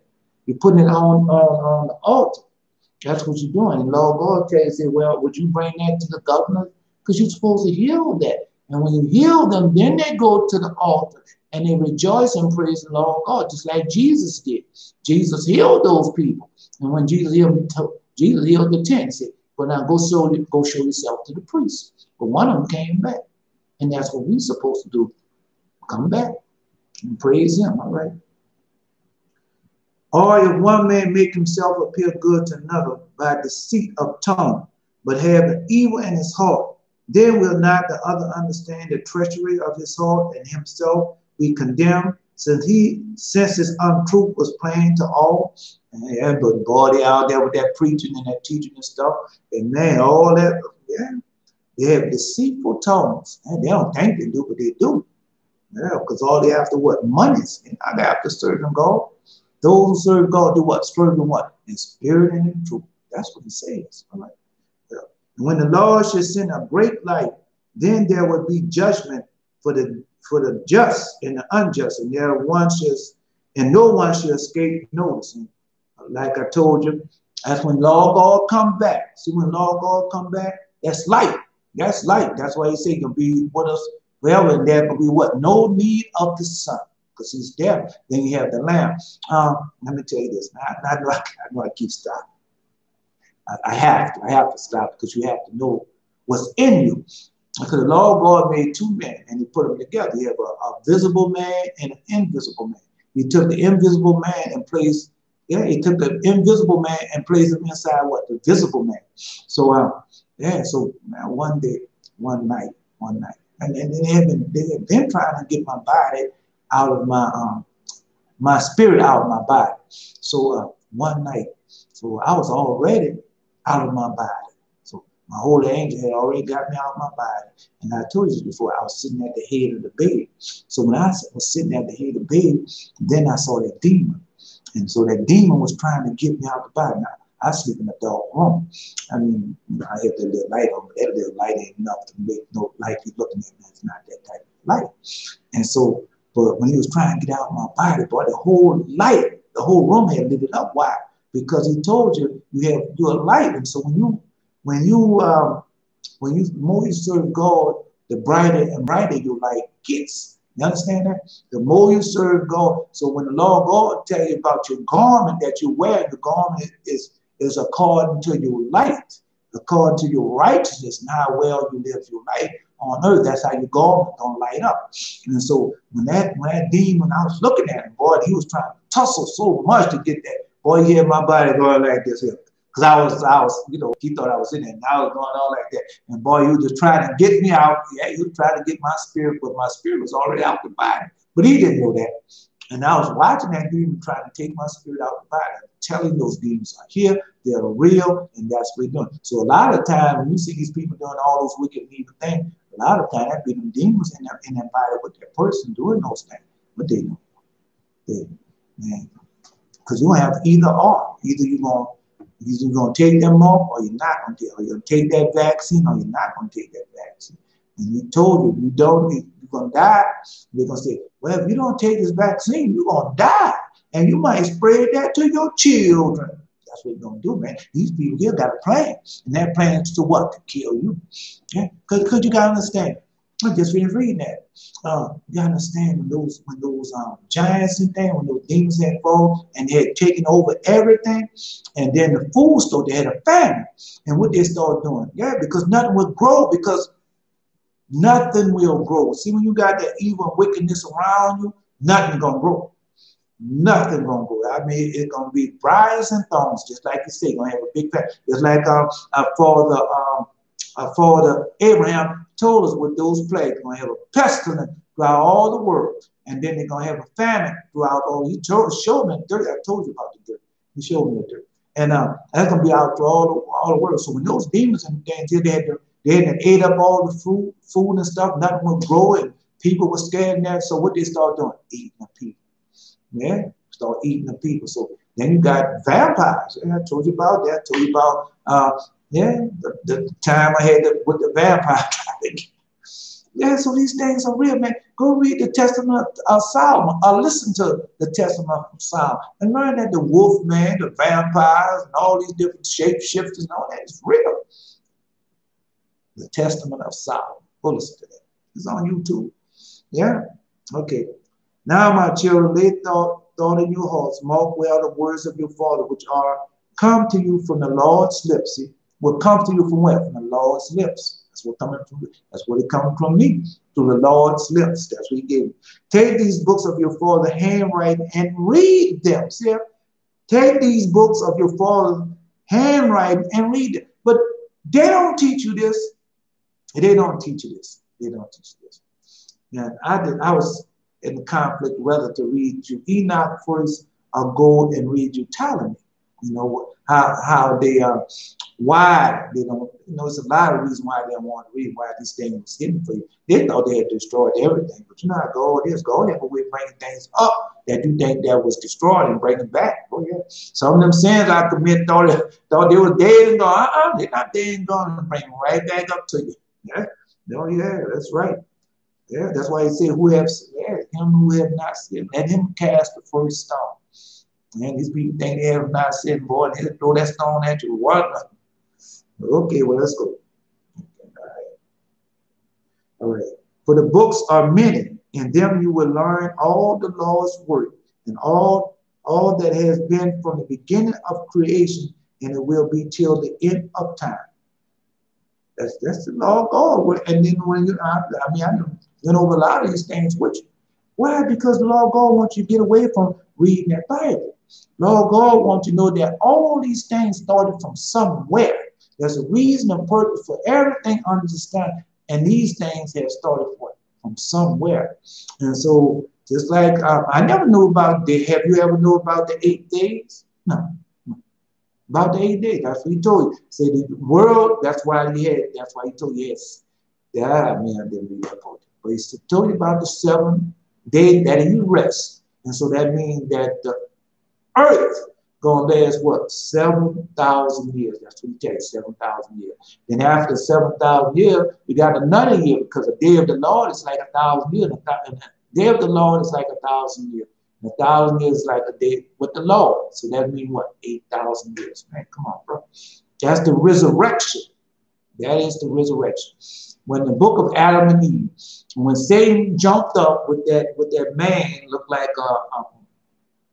You're putting it on the altar. That's what you're doing. And Lord God tells you, well, would you bring that to the governor? Because you're supposed to heal that. And when you heal them, then they go to the altar and they rejoice and praise the Lord God, just like Jesus did. Jesus healed those people. And when Jesus healed the 10, he said, but now go show yourself to the priest. But one of them came back. And that's what we're supposed to do. Come back and praise him, all right? Or if one man make himself appear good to another by deceit of tongue, but have an evil in his heart, then will not the other understand the treachery of his heart and himself be condemned, since his untruth was plain to all? And but boy, they out there with that preaching and that teaching and stuff, and man, all that, they have deceitful tongues, and they don't think they do, but they do. Yeah, because all they after what? Monies. And not after serving God. Those who serve God do what? Serve him what? In spirit and in truth. That's what he says. All right. Yeah. And when the Lord shall send a great light, then there will be judgment for the just and the unjust, and no one shall escape noticing. Like I told you, that's when Lord God come back. See, when Lord God come back, that's light. That's light. That's why he said he'll be with us forever, and there will be what? No need of the sun, because he's there. Then you have the Lamb. Let me tell you this. I know I keep stopping. I have to stop, because you have to know what's in you. Because the Lord God made two men and he put them together. You have a visible man and an invisible man. He took the invisible man and placed, him inside what? The visible man. So so one night, and they had been trying to get my body out of my spirit out of my body. So one night, so I was already out of my body. So my holy angel had already got me out of my body. And I told you this before, I was sitting at the head of the bed. So when I was sitting at the head of the bed, then I saw that demon. And so that demon was trying to get me out of the body. Now, I sleep in a dark room. I mean, I had that little light on, but that little light ain't enough to make no light be looking at me. It's not that type of light. And so, but when he was trying to get out of my body, boy, the whole room had lit it up. Why? Because he told you you're a light. And so when you more you serve God, the brighter and brighter your light gets. You understand that? The more you serve God. So when the Lord God tell you about your garment that you wear, the garment is according to your light, according to your righteousness, and how well you live your life on earth. That's how your garment gonna light up. And so when that demon, I was looking at him, boy, he was trying to tussle so much to get that. Boy, he had my body going like this here. Because I was, he thought I was in there, and I was going on like that. And boy, he was just trying to get me out. Yeah, he was trying to get my spirit, but my spirit was already out the body. But he didn't know that. And I was watching that demon trying to take my spirit out the body, telling those demons are here, they're real, and that's what they're doing. So a lot of time when you see these people doing all those wicked, evil things, a lot of time that be them demons in that body with that person doing those things. But they know. Man. Because you don't have either or. Either you're going to take them off, or you're not going to take. Or you're going to take that vaccine, or you're not going to take that vaccine. And you told you you're going to die. They're going to say, well, if you don't take this vaccine, you're going to die. And you might spread that to your children. That's what you're going to do, man. These people here got a plan. And that plan is to what? To kill you. Yeah? Because you got to understand. I just finished reading that. You got to understand when those giants and things, when those demons had fallen and they had taken over everything, and then the food store, they had a famine. And what they started doing? Yeah, because nothing would grow, because nothing will grow. See, when you got that evil and wickedness around you, nothing gonna grow. Nothing gonna go. I mean, it's gonna be briars and thorns, just like you say. Gonna have a big famine. Just like for the Abraham told us with those plagues, gonna have a pestilence throughout all the world, and then they're gonna have a famine throughout all. He showed me the dirt. I told you about the dirt. He showed me the dirt, and that's gonna be out through all the world. So when those demons and things, they had ate up all the food and stuff. Nothing would grow, and people were scared in that. So what they start doing? Eating the people. Yeah, start eating the people. So then you got vampires. Yeah, I told you about that. I told you about the time I had with the vampire. Yeah, so these things are real, man. Go read the Testament of Solomon, or listen to the Testament of Solomon, and learn that the wolf man, the vampires, and all these different shapeshifters and all that is real. The Testament of Solomon. Go listen to that. It's on YouTube. Yeah. Okay. Now, my children, lay thought in your hearts, mark well the words of your Father, which are come to you from the Lord's lips. See, what comes to you from where? From the Lord's lips. That's what coming from. That's what it comes from me, through the Lord's lips. That's what He gave me. Take these books of your Father handwriting and read them. See, take these books of your Father handwriting and read them. But they don't teach you this. They don't teach you this. They don't teach you this. And I was in conflict whether to read you Enoch first or go and read you Ptolemy. You know, how they why they don't, you know, there's a lot of reasons why they don't want to read, why these things was hidden for you. They thought they had destroyed everything, but you know how God is. God had a way of bringing things up that you think that was destroyed and bring it back. Oh yeah. Some of them sins I commit thought they were dead and gone. They're not dead and gone, and bring them right back up to you. Yeah. Oh yeah, that's right. Yeah, that's why He said, "Who have him who have not sinned, let him cast the first stone." And these people think they have not sinned, boy, and they'll throw that stone at you. What? Okay, well, let's go. Okay, all right. For the books are many, in them you will learn all the Lord's work and all that has been from the beginning of creation, and it will be till the end of time. That's the law of God. And then when I went over a lot of these things with you. Why? Because the law of God wants you to get away from reading that Bible. The law of God wants you to know that all these things started from somewhere. There's a reason and purpose for everything under the sun. And these things have started from somewhere. And so, just like I never knew about have you ever known about the 8 days? No. About the 8 days. That's what He told you. Say the world, that's why He told you, yes. Yeah, man, I didn't read about it. But He told you about the 7th day that He rests. And so that means that the earth gonna last what? 7,000 years. That's what He tells you, 7,000 years. Then after 7,000 years, we got another year, because the day of the Lord is like 1,000 years. And the day of the Lord is like 1,000 years. 1,000 years is like a day with the Lord. So that means what? 8,000 years. Man, come on, bro. That's the resurrection. That is the resurrection. When the book of Adam and Eve, when Satan jumped up with that man, looked like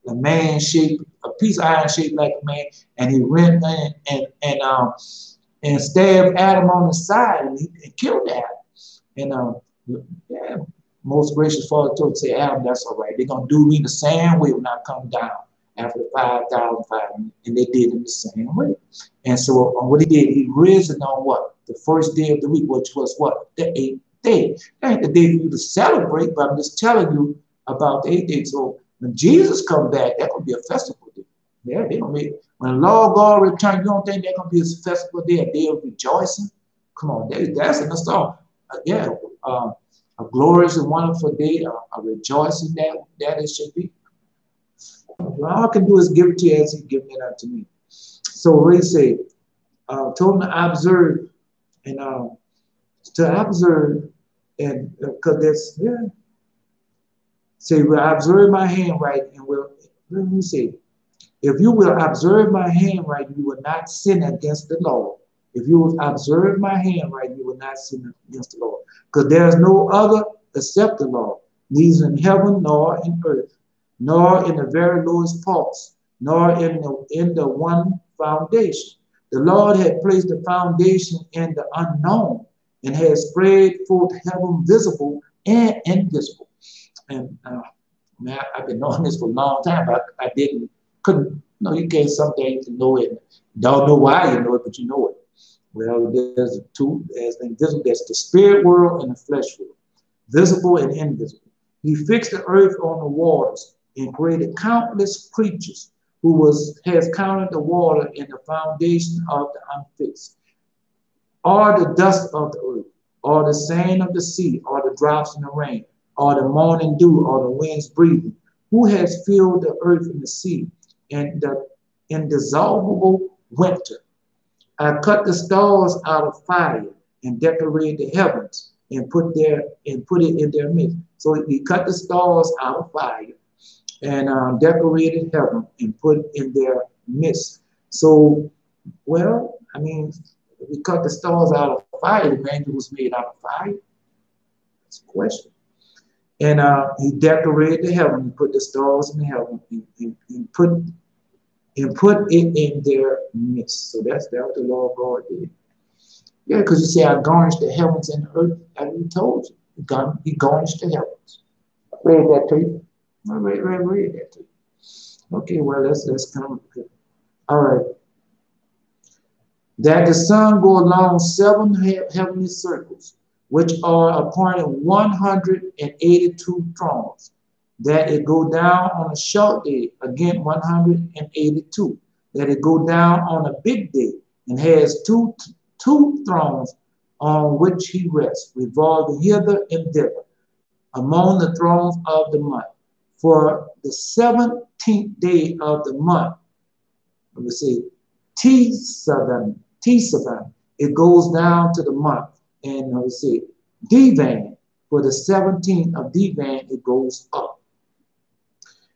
a man shaped, a piece of iron shaped like a man, and he went and stabbed Adam on the side and killed Adam. And yeah, most gracious Father told him, say, Adam, that's all right. They're gonna do me the same way when I come down after 5,000, and they did him the same way. And so what he did, he risen on what? The first day of the week, which was what? The 8th day. That ain't the day for you to celebrate, but I'm just telling you about the 8th day. So when Jesus comes back, that gonna be a festival day. Yeah, they gonna be, when the Lord God returns, you don't think that's gonna be a festival day, a day of rejoicing? Come on, that's in the song. A glorious and wonderful day, a rejoicing that it should be. All I can do is give it to you as He's giving it unto me. So what He say? Told him to observe and because that's say, will observe my handwriting and will, let me say, if you will observe my handwriting, you will not sin against the Lord. If you will observe my handwriting, you will not sin against the Lord. Because there is no other except the Lord, neither in heaven nor in earth, nor in the very lowest parts, nor in the one foundation. The Lord had placed the foundation in the unknown and has spread forth heaven visible and invisible. And Man, I've been knowing this for a long time, but I couldn't, no, you can't, someday you can know it. Don't know why you know it, but you know it. Well, there's the invisible, there's the spirit world and the flesh world, visible and invisible. He fixed the earth on the waters and created countless creatures has counted the water in the foundation of the unfixed. All the dust of the earth, or the sand of the sea, or the drops in the rain, or the morning dew, or the winds breathing. Who has filled the earth and the sea, and the indissoluble winter? I cut the stars out of fire and decorated the heavens and put it in their midst. So he cut the stars out of fire and decorated heaven and put in their midst. So, well, I mean, we cut the stars out of fire. The man was made out of fire. That's a question. And he decorated the heaven. He put the stars in the heaven and put it in their midst. So that's what the Lord God did. Yeah, because you say, I garnished the heavens and the earth. I already told you. He garnished the heavens. I read that to you. I read that to you. Okay, well, let's come. All right. That the sun go along 7 heavenly circles, which are appointed 182 thrones. That it go down on a short day, again 182. That it go down on a big day, and has two thrones on which he rests, revolving hither and thither among the thrones of the month. For the 17th day of the month, let me see, T7, it goes down to the month. And let me see, devised, for the 17th of devised, it goes up.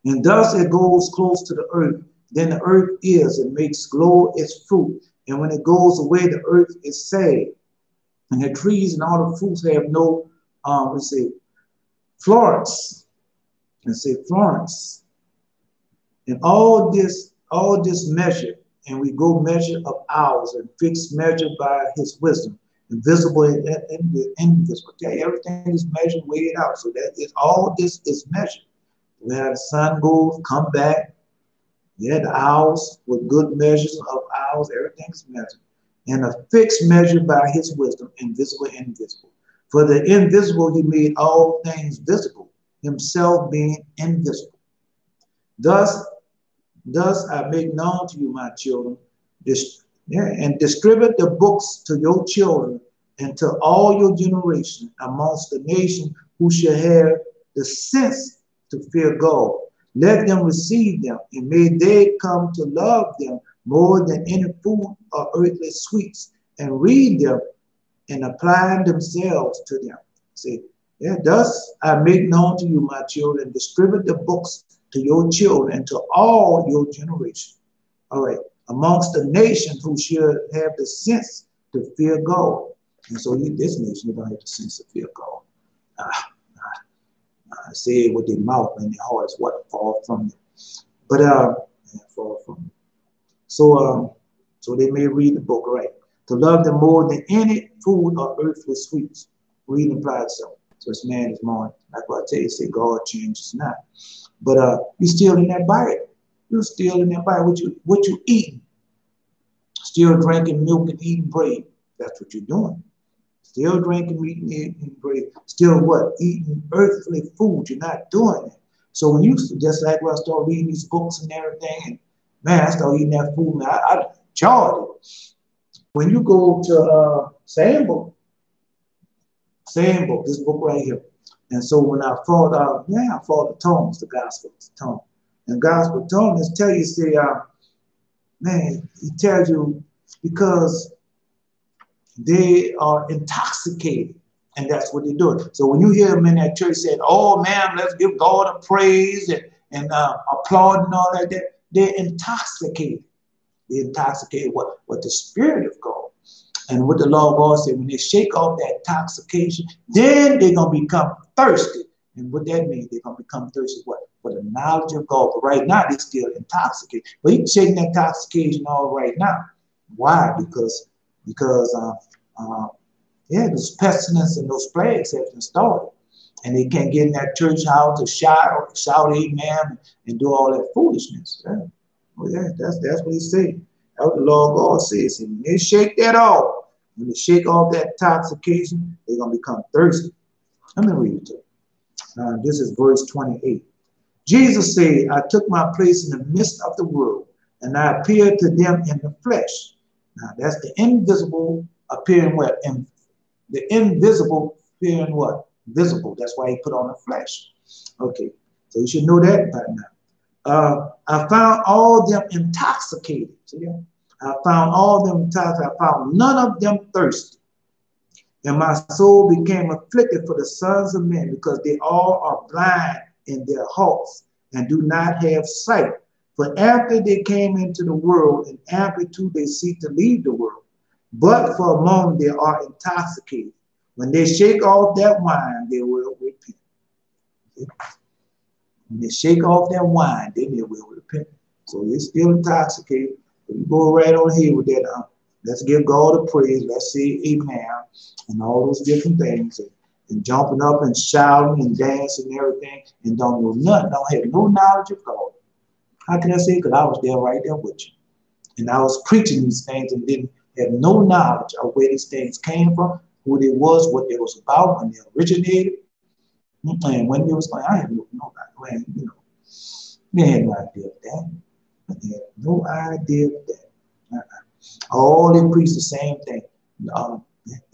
And thus it goes close to the earth. Then the earth is and makes glow its fruit. And when it goes away, the earth is sad. And the trees and all the fruits have no, let's see, Florence. Let's say Florence. And all this measure, and we go measure of hours and fixed measure by his wisdom, invisible and invisible. Okay, everything is measured, weighed out. So that is all this is measured. Where the sun goes, come back. Yeah, the hours with good measures of hours, everything is measured. And a fixed measure by his wisdom, invisible and invisible. For the invisible, he made all things visible, himself being invisible. Thus I make known to you, my children, and distribute the books to your children and to all your generation amongst the nation who shall have the sense to fear God. Let them receive them, and may they come to love them more than any food or earthly sweets, and read them and apply themselves to them. See, yeah, thus I make known to you, my children, distribute the books to your children and to all your generation. All right, amongst the nations who should have the sense to fear God. And so this nation, you don't have the sense to fear God. Say it with their mouth and their heart is what fall from them. But fall from them. So they may read the book, right? To love them more than any food or earthly sweets. Read and apply itself. So this man is more, like what I tell you, say God changes not. But you're still in that Bible. You're still in that Bible. What you eating? Still drinking milk and eating bread. That's what you're doing. Still drinking meat and eating bread. Still what? Eating earthly food. You're not doing it. So when you, just like when I start reading these books and everything, and man, I start eating that food, man, I enjoyed it. When you go to same book, this book right here. And so when I thought, I thought the tongues, the gospel tongue. And gospel tongue is tell you, say, man, he tells you because they are intoxicated, and that's what they're doing. So when you hear them in that church saying, oh man, let's give God a praise and applaud and all that, they're intoxicated. They're intoxicated with the Spirit of God. And what the Lord God said, when they shake off that intoxication, then they're going to become thirsty. And what that means, they're going to become thirsty what? For the knowledge of God. But right now, they're still intoxicated. But he's shaking that intoxication all right now. Why? Because those pestilence and those plagues have been started. And they can't get in that church house to shout amen, and do all that foolishness. Yeah. Well, yeah, that's what he said. That's what the Lord God says. And when they shake that off, when they shake off that intoxication, they're going to become thirsty. Let me read it to you. This is verse 28. Jesus said, I took my place in the midst of the world, and I appeared to them in the flesh. Now, that's the invisible appearing what? The invisible appearing what? Visible. That's why he put on the flesh. Okay, so you should know that by now. I found all them intoxicated. See that? I found all them intoxicated. I found none of them thirsty. And my soul became afflicted for the sons of men, because they all are blind in their hearts and do not have sight. For after they came into the world, and after too they seek to leave the world. But for a moment they are intoxicated. When they shake off that wine, they will repent. When they shake off that wine, then they will repent. So they're still intoxicated. You go right on here with that. Let's give God the praise. Let's say amen. And all those different things. And jumping up and shouting and dancing and everything. And don't know nothing. Don't have no knowledge of God. How can I say? Because I was there right there with you. And I was preaching these things and didn't have no knowledge of where these things came from, who they was, what they was about, when they originated. And when they was going, I had no idea. You know, they had no idea of that. They had no idea of that. All they preached the same thing.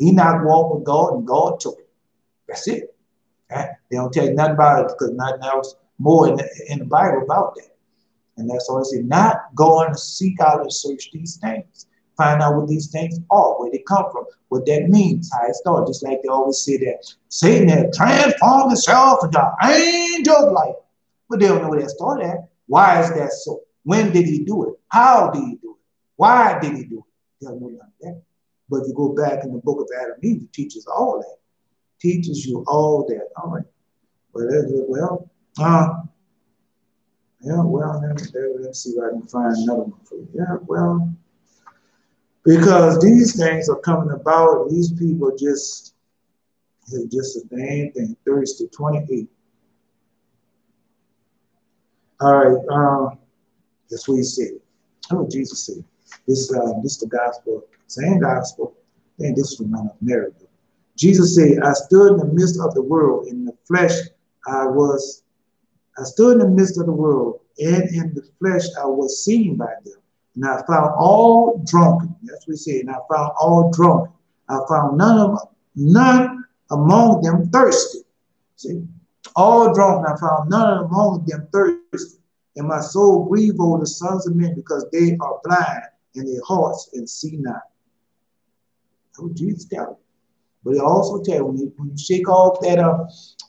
Enoch walked with God, and God took it. That's it. They don't tell you nothing about it, because nothing else more in the Bible about that. And that's all I say. Not going to seek out and search these things. Find out what these things are, where they come from, what that means, how it started. Just like they always say that Satan had transformed himself into an angel of light. But they don't know where that started at. Why is that so? When did he do it? How did he do it? Why did he do it? They don't know none of that. But if you go back in the book of Adam and Eve, it teaches all that. Teaches you all that. All right. Let's see if I can find another one for you. Because these things are coming about, these people just a damn thing. Thirsty, 28. All right, that's what he said. That's what Jesus said. This the gospel, same gospel, and this is from Mount America. Jesus said, I stood in the midst of the world, in the flesh I stood in the midst of the world, and in the flesh I was seen by them. And I found all drunken. That's what he said. And I found all drunken. I found none among them thirsty. See? All drunken. I found none among them thirsty. And my soul grieved over the sons of men, because they are blind in their hearts and see not. That's what Jesus tells me. But he also tells you, when you shake off that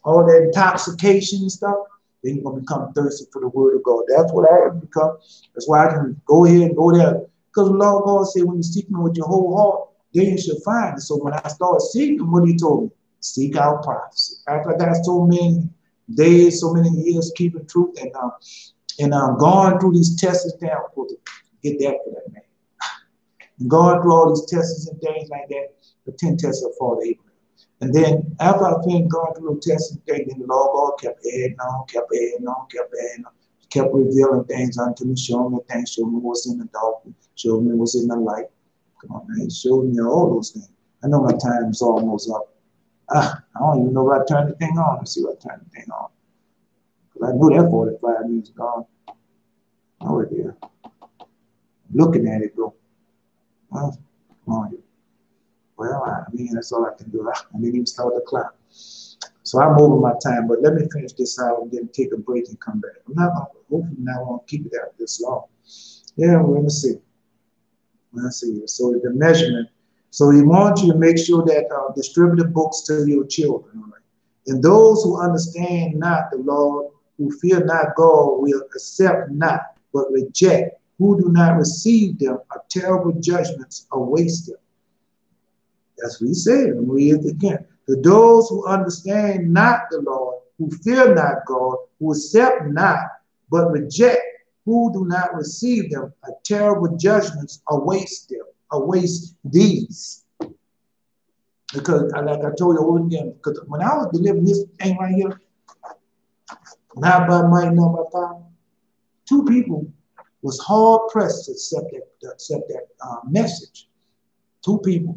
all that intoxication and stuff, then you're going to become thirsty for the word of God. That's what I have become. That's why I can go here and go there. Because the Lord God said, when you seek me with your whole heart, then you shall find it. So when I started seeking, what he told me? Seek out prophecy. After I got so many days, so many years keeping truth, and going through these tests and things, I'm supposed to get that for that man. And going through all these tests and things like that, the 10 tests of Father Abraham. And then after I finished going through the tests and things, then the Lord God kept adding on, kept revealing things unto me, showing me things, showing me what's in the dark, showing me what's in the light. Come on, man, he showed me all those things. I know my time is almost up. I don't even know if I turned the thing on. Let's see if I turned the thing on. Because I knew that 45 minutes gone. Oh, dear. Looking at it, bro. Come on. Well, I mean, that's all I can do. I didn't even start the clock. So I'm over my time, but let me finish this out and then take a break and come back. Hopefully not going to keep it out this long. Yeah, well, let me see. Let's see. So the measurement. So he wants you to make sure that distribute the books to your children. All right? And those who understand not the Lord, who fear not God, will accept not, but reject. Who do not receive them, are terrible judgments await them. That's what he said. And we read it again. To those who understand not the Lord, who fear not God, who accept not, but reject, who do not receive them, a terrible judgments awaits them, awaits these. Because, like I told you over again, because when I was delivering this thing right here, not by might, not by power, two people was hard pressed to accept that message. Two people,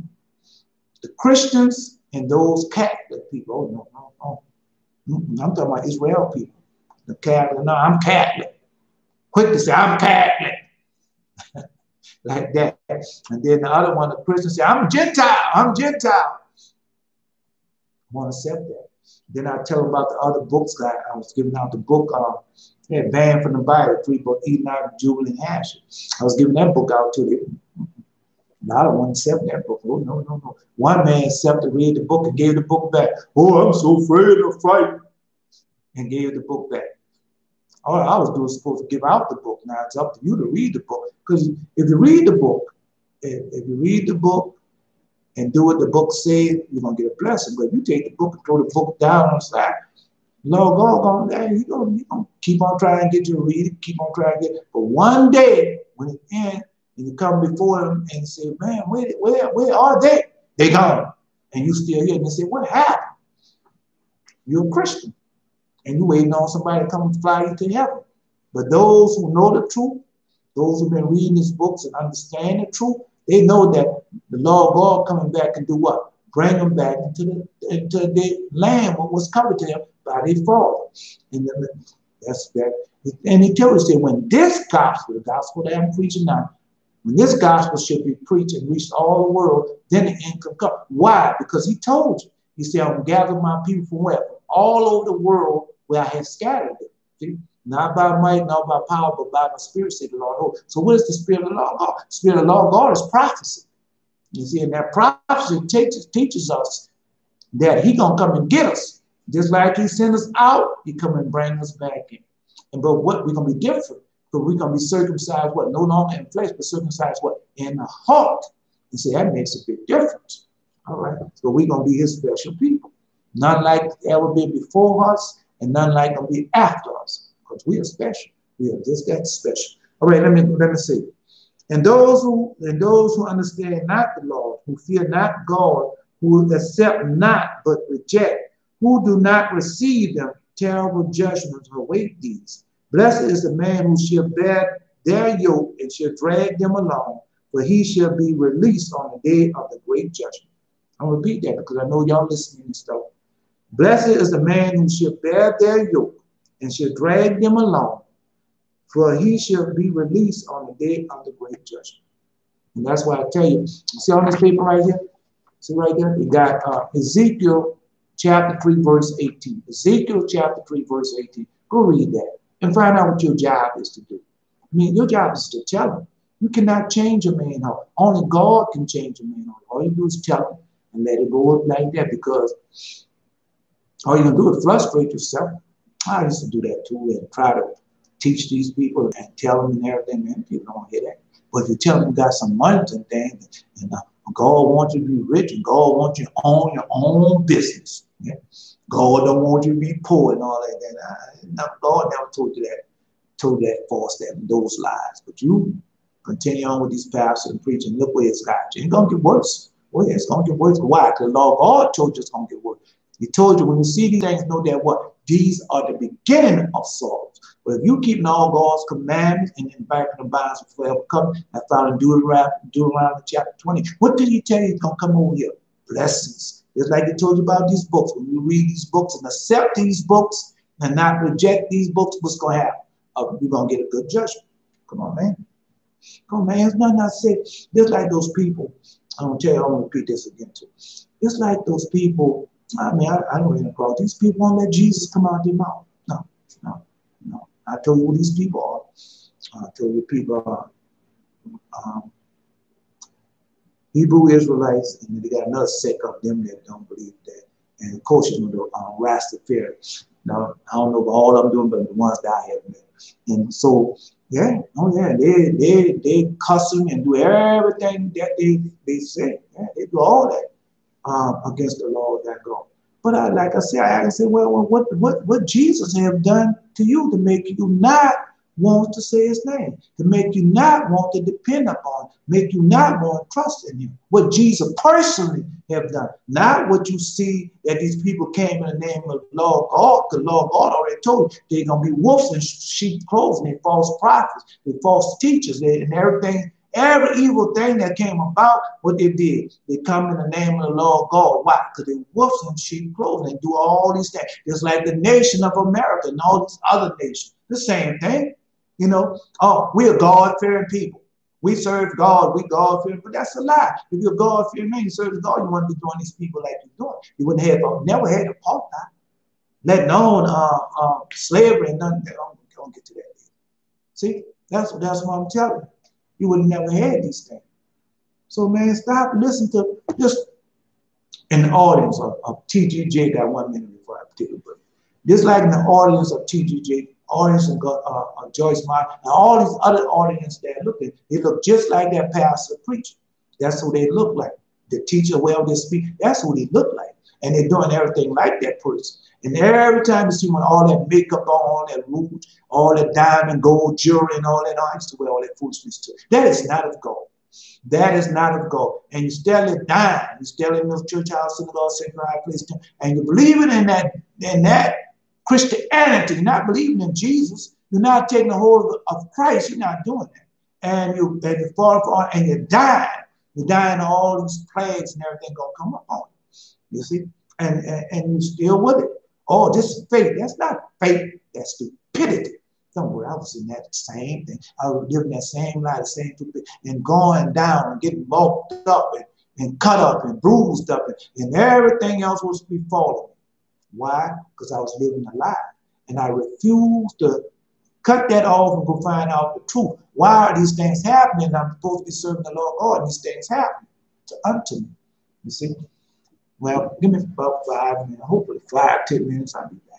the Christians and those Catholic people. Oh no, no, no. I'm talking about Israel people. The Catholic, no, I'm Catholic. Quick to say, I'm Catholic. Like that. And then the other one, the Christian, say, I'm Gentile. I'm Gentile. I want to accept that. Then I tell them about the other books. I was giving out the book, banned from the Bible, 3 book, Enoch, Jubilee, and Hash. I was giving that book out to them. I don't want to accept that book. Oh, no, no, no. One man accepted, read the book, and gave the book back. Oh, I'm so afraid of fighting. And gave the book back. All I was doing was supposed to give out the book. Now it's up to you to read the book. Because if you read the book, and do what the book says, you're going to get a blessing. But if you take the book and throw the book down on the side, Lord God, he's going to keep on trying to get you to read it, keep on trying to get it. But one day, when it ends, and you come before him and say, man, where are they? They gone. And you still here. And they say, what happened? You're a Christian. And you waiting on somebody to come and fly you to heaven. But those who know the truth, those who've been reading these books and understand the truth, they know that the Lord God coming back and do what? Bring them back into the land what was covered to them by their father. And that's that. And he tells us that when this gospel, the gospel that I'm preaching now, when this gospel should be preached and reached all the world, then the end can come. Why? Because he told you. He said, I'm going to gather my people from where? From all over the world where I have scattered them. See? Not by might, not by power, but by my spirit, said the Lord. So what is the spirit of the Lord God? The spirit of the Lord God is prophecy. You see, and that prophecy teaches us that he going to come and get us. Just like he sent us out, he come and bring us back in. But what we're going to be different. Because we're going to be circumcised, what? No longer in flesh, but circumcised, what? In the heart. And see, that makes a big difference. All right? So we're going to be his special people. None like ever been before us, and none like them be after us. Because we are special. We are just that special. All right, let me see. And those who understand not the Lord, who fear not God, who accept not but reject, who do not receive them, terrible judgments await these. Blessed is the man who shall bear their yoke and shall drag them along, for he shall be released on the day of the great judgment. I'll repeat that because I know y'all listening and stuff. Blessed is the man who shall bear their yoke and shall drag them along, for he shall be released on the day of the great judgment. And that's why I tell you, see on this paper right here? See right there? You got Ezekiel chapter 3, verse 18. Ezekiel chapter 3, verse 18. Go read that and find out what your job is to do. I mean, your job is to tell him. You cannot change a man's heart. Only God can change a man's heart. All you do is tell him and let it go up like that, because all you're going to do is frustrate yourself. I used to do that too and try to teach these people and tell them and everything. Man, people don't hear that. But if you tell them you got some money and things, and God wants you to be rich, and God wants you to own your own business. Yeah? God don't want you to be poor and all that. God never told you that false, those lies. But you continue on with these pastors and preaching. Look where it's got you. It's going to get worse. Well, yeah, it's going to get worse. Why? Because the Lord God told you it's going to get worse. He told you when you see these things, know that what? These are the beginning of sorrows. But if you keep all God's commandments and invite the bonds of forever coming, I found in Deuteronomy chapter 20. What did he tell you is going to come over here? Blessings. It's like he told you about these books. When you read these books and accept these books and not reject these books, what's going to happen? You're going to get a good judgment. Come on, man. Come on, man. There's nothing I say. Just like those people. I'm going to tell you, I'm going to repeat this again too. It's like those people. I mean, I don't even call these people won't let Jesus come out their mouth. No. I told you who these people are. I told you people are Hebrew Israelites, and they got another sect of them that don't believe that. And of course, you know, the Rastafarians. Now, I don't know about all of them doing, but the ones that I have met. And so, yeah, they cussing and do everything that they say. Yeah, they do all that. Against the law of that God. But like I said, I say, well, what Jesus have done to you to make you not wants to say his name, to make you not want to depend upon, make you not want to trust in him. What Jesus personally have done, not what you see that these people came in the name of Lord God, because Lord God already told you they're going to be wolves in sheep clothing, they false prophets, they false teachers, and everything. Every evil thing that came about, what they did, they come in the name of the Lord God. Why? Because they wolves in sheep clothing and do all these things. Just like the nation of America and all these other nations. The same thing. You know, oh, we're God-fearing people. We serve God, we God-fearing, but that's a lie. If you're God-fearing man, you serve God, you wouldn't be doing these people like you're doing. You wouldn't have never had apartheid, let alone slavery and nothing. Don't get to that. See, that's what I'm telling you. You would have never had these things. So, man, stop listening to just in the audience of TGJ. Got 1 minute before I take a break. Just like in the audience of TGJ, audience of Joyce Meyer, and all these other audience that look at, they look just like that pastor preacher. That's who they look like. The teacher, well, they speak, that's who they look like. And they're doing everything like that person. And every time you see when all that makeup on, all that rouge, all that diamond, gold jewelry, and all that, I used to wear all that foolishness too. That is not of God. That is not of God. And you still in dying. You still in the church house, synagogue, sanctuary place, and you believing in that Christianity. You're not believing in Jesus. You're not taking the hold of Christ. You're not doing that. And you fall and you're dying. You're dying of all these plagues and everything gonna come upon you. You see? And you're still with it. Oh, this is faith. That's not faith. That's stupidity. Don't worry, I was in that same thing. I was living that same life, the same stupidity, and going down and getting bulked up and cut up and bruised up and everything else was befalling me. Why? Because I was living a lie. And I refused to cut that off and go find out the truth. Why are these things happening? I'm supposed to be serving the Lord God, and these things happen unto me. You see? Well, give me about 5 minutes, hopefully 5, 10 minutes, I'll be back.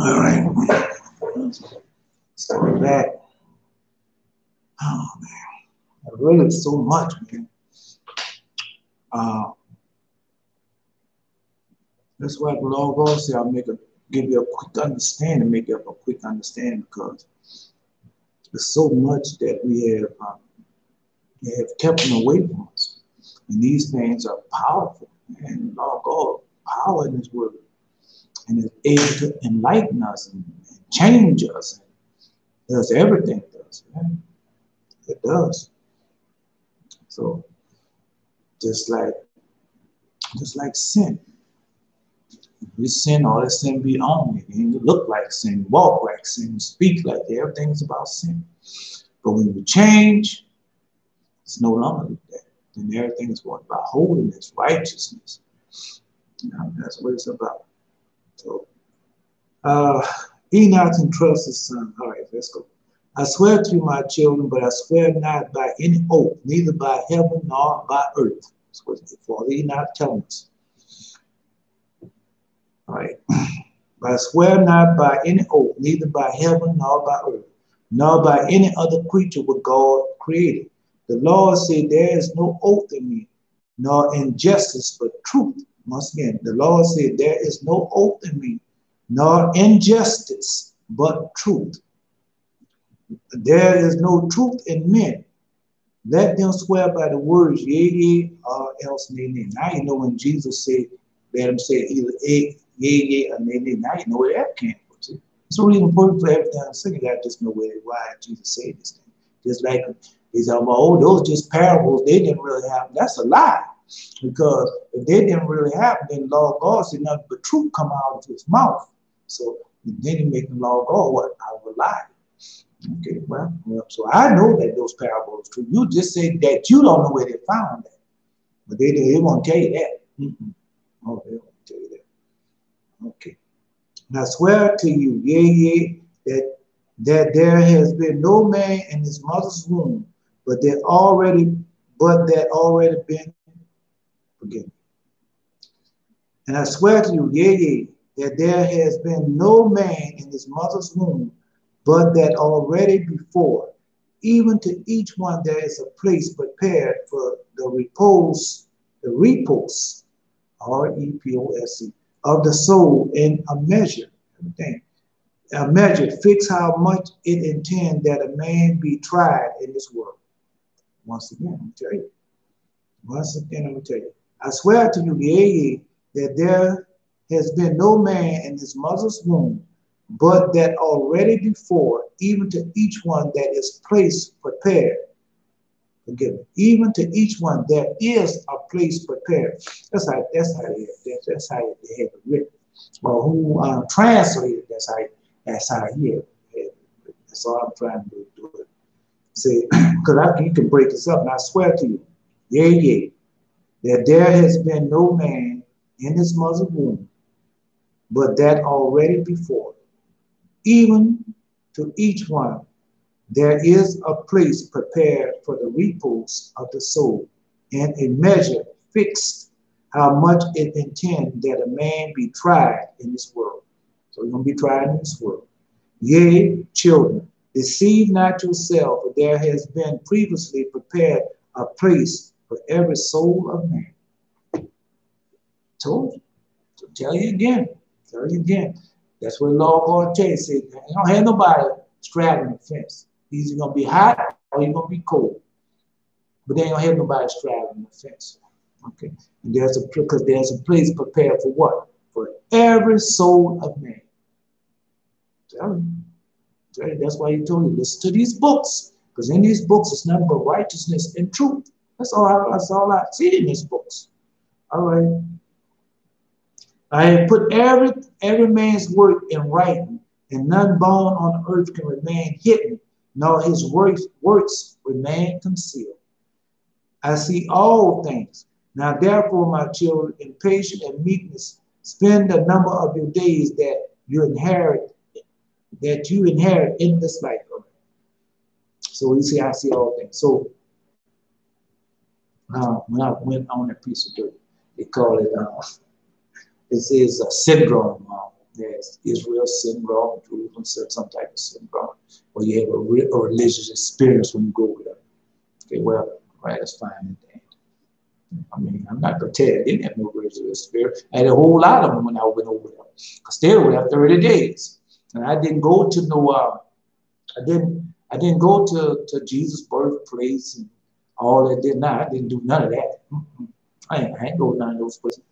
All right. So that, oh man, really so much, man. That's why the Lord God said, I'll give you a quick understanding, make up a quick understanding, because there's so much that they have kept them away from us. And these things are powerful. And Lord God, power in His word. And it's able to enlighten us and change us. And does everything it does. Right? It does. So just like sin. You sin, all that sin be on you. You look like sin, walk like sin, speak like it. Everything's about sin. But when you change, it's no longer like that. Then everything is about holiness, righteousness. You know, that's what it's about. So, Enoch entrusts his son. All right, let's go. I swear to you, my children, but I swear not by any oath, neither by heaven nor by earth. That's what Father Enoch telling us. All right. But I swear not by any oath, neither by heaven nor by earth, nor by any other creature what God created. The Lord said, there is no oath in me, nor injustice, but truth. Once again, the Lord said, there is no oath in me, nor injustice, but truth. There is no truth in men. Let them swear by the words, yea, yea, or else nay, nay. Now you know when Jesus said, let them say either yea, yea, or nay, nay. Now you know where that came from. See? It's really important for every time you got to just know why Jesus said this thing. Just like they say, oh, those just parables, they didn't really happen. That's a lie. Because if they didn't really happen, then Lord God said nothing but truth come out of his mouth. So then he make the Lord God what? Out of a lie. Okay, well, so I know that those parables are true. You just said that you don't know where they found that. But they won't tell you that. Oh, they won't tell you that. Okay. And I swear to you, yea, that there has been no man in his mother's womb, but that already been forgiven. And I swear to you, yea, that there has been no man in his mother's womb, but that already before, even to each one there is a place prepared for the repose, R-E-P-O-S-E, of the soul in a measure, fix how much it intends that a man be tried in this world. Once again, I'm tell you. Once again, I'm tell you. I swear to you, yea, that there has been no man in his mother's womb, but that already before, even to each one that is placed prepared, forgive me, even to each one there is a place prepared. That's how they have it written. Well, who translated? That's how he had it. That's all I'm trying to do. Say, because you can break this up, and I swear to you, yea, that there has been no man in his mother's womb, but that already before, even to each one, there is a place prepared for the repose of the soul, and a measure fixed how much it intends that a man be tried in this world. So he's going to be tried in this world. Yea, children, deceive not yourself, for there has been previously prepared a place for every soul of man. Told you. So tell you again. That's what the Lord God tell you. Say, you don't have nobody straddling the fence. He's going to be hot or he's going to be cold. But they don't have nobody straddling the fence. Okay. And because there's a place prepared for what? For every soul of man. Tell you. That's why he told you, listen to these books. Because in these books, it's nothing but righteousness and truth. That's all I see in these books. All right. I have put every man's work in writing, and none bone on earth can remain hidden, nor his works remain concealed. I see all things. Now therefore, my children, in patience and meekness, spend the number of your days that you inherit in this life. So you see, I see all things. So when I went on a piece of dirt, they call it, it says a syndrome. Yes, Israel syndrome, Jerusalem said some type of syndrome, or you have a religious experience when you go there. Okay, well, right, that's fine. I mean, I'm not going to tell you I didn't have no religious experience. I had a whole lot of them when I went over there. Because they were there 30 days. And I didn't go to no, I didn't go to Jesus' birthplace and all that. I didn't do none of that. I ain't go to none of those places.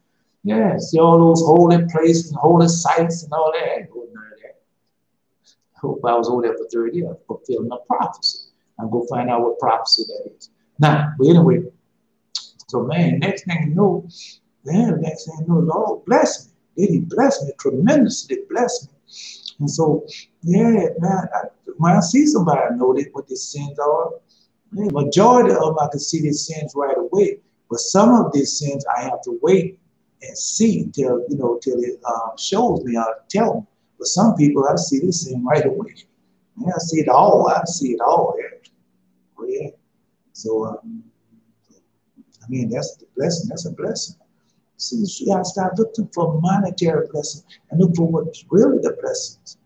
Yeah, see all those holy places and holy sites and all that. I ain't go to none of that. I hope I was over there for 30 years, fulfilling a prophecy. I'll go find out what prophecy that is. Now, but anyway, so man, next thing you know, next thing you know, Lord bless me. He blessed me tremendously, blessed me. And so, yeah, man, when I see somebody, I know what their sins are. The majority of them, I can see their sins right away. But some of these sins, I have to wait and see till it shows me or tell me. But some people, I see this sin right away. Yeah, I see it all. I see it all. Yeah. Oh, yeah. So, I mean, that's the blessing. That's a blessing. See, you got to start looking for monetary blessing and look for what's really the blessings.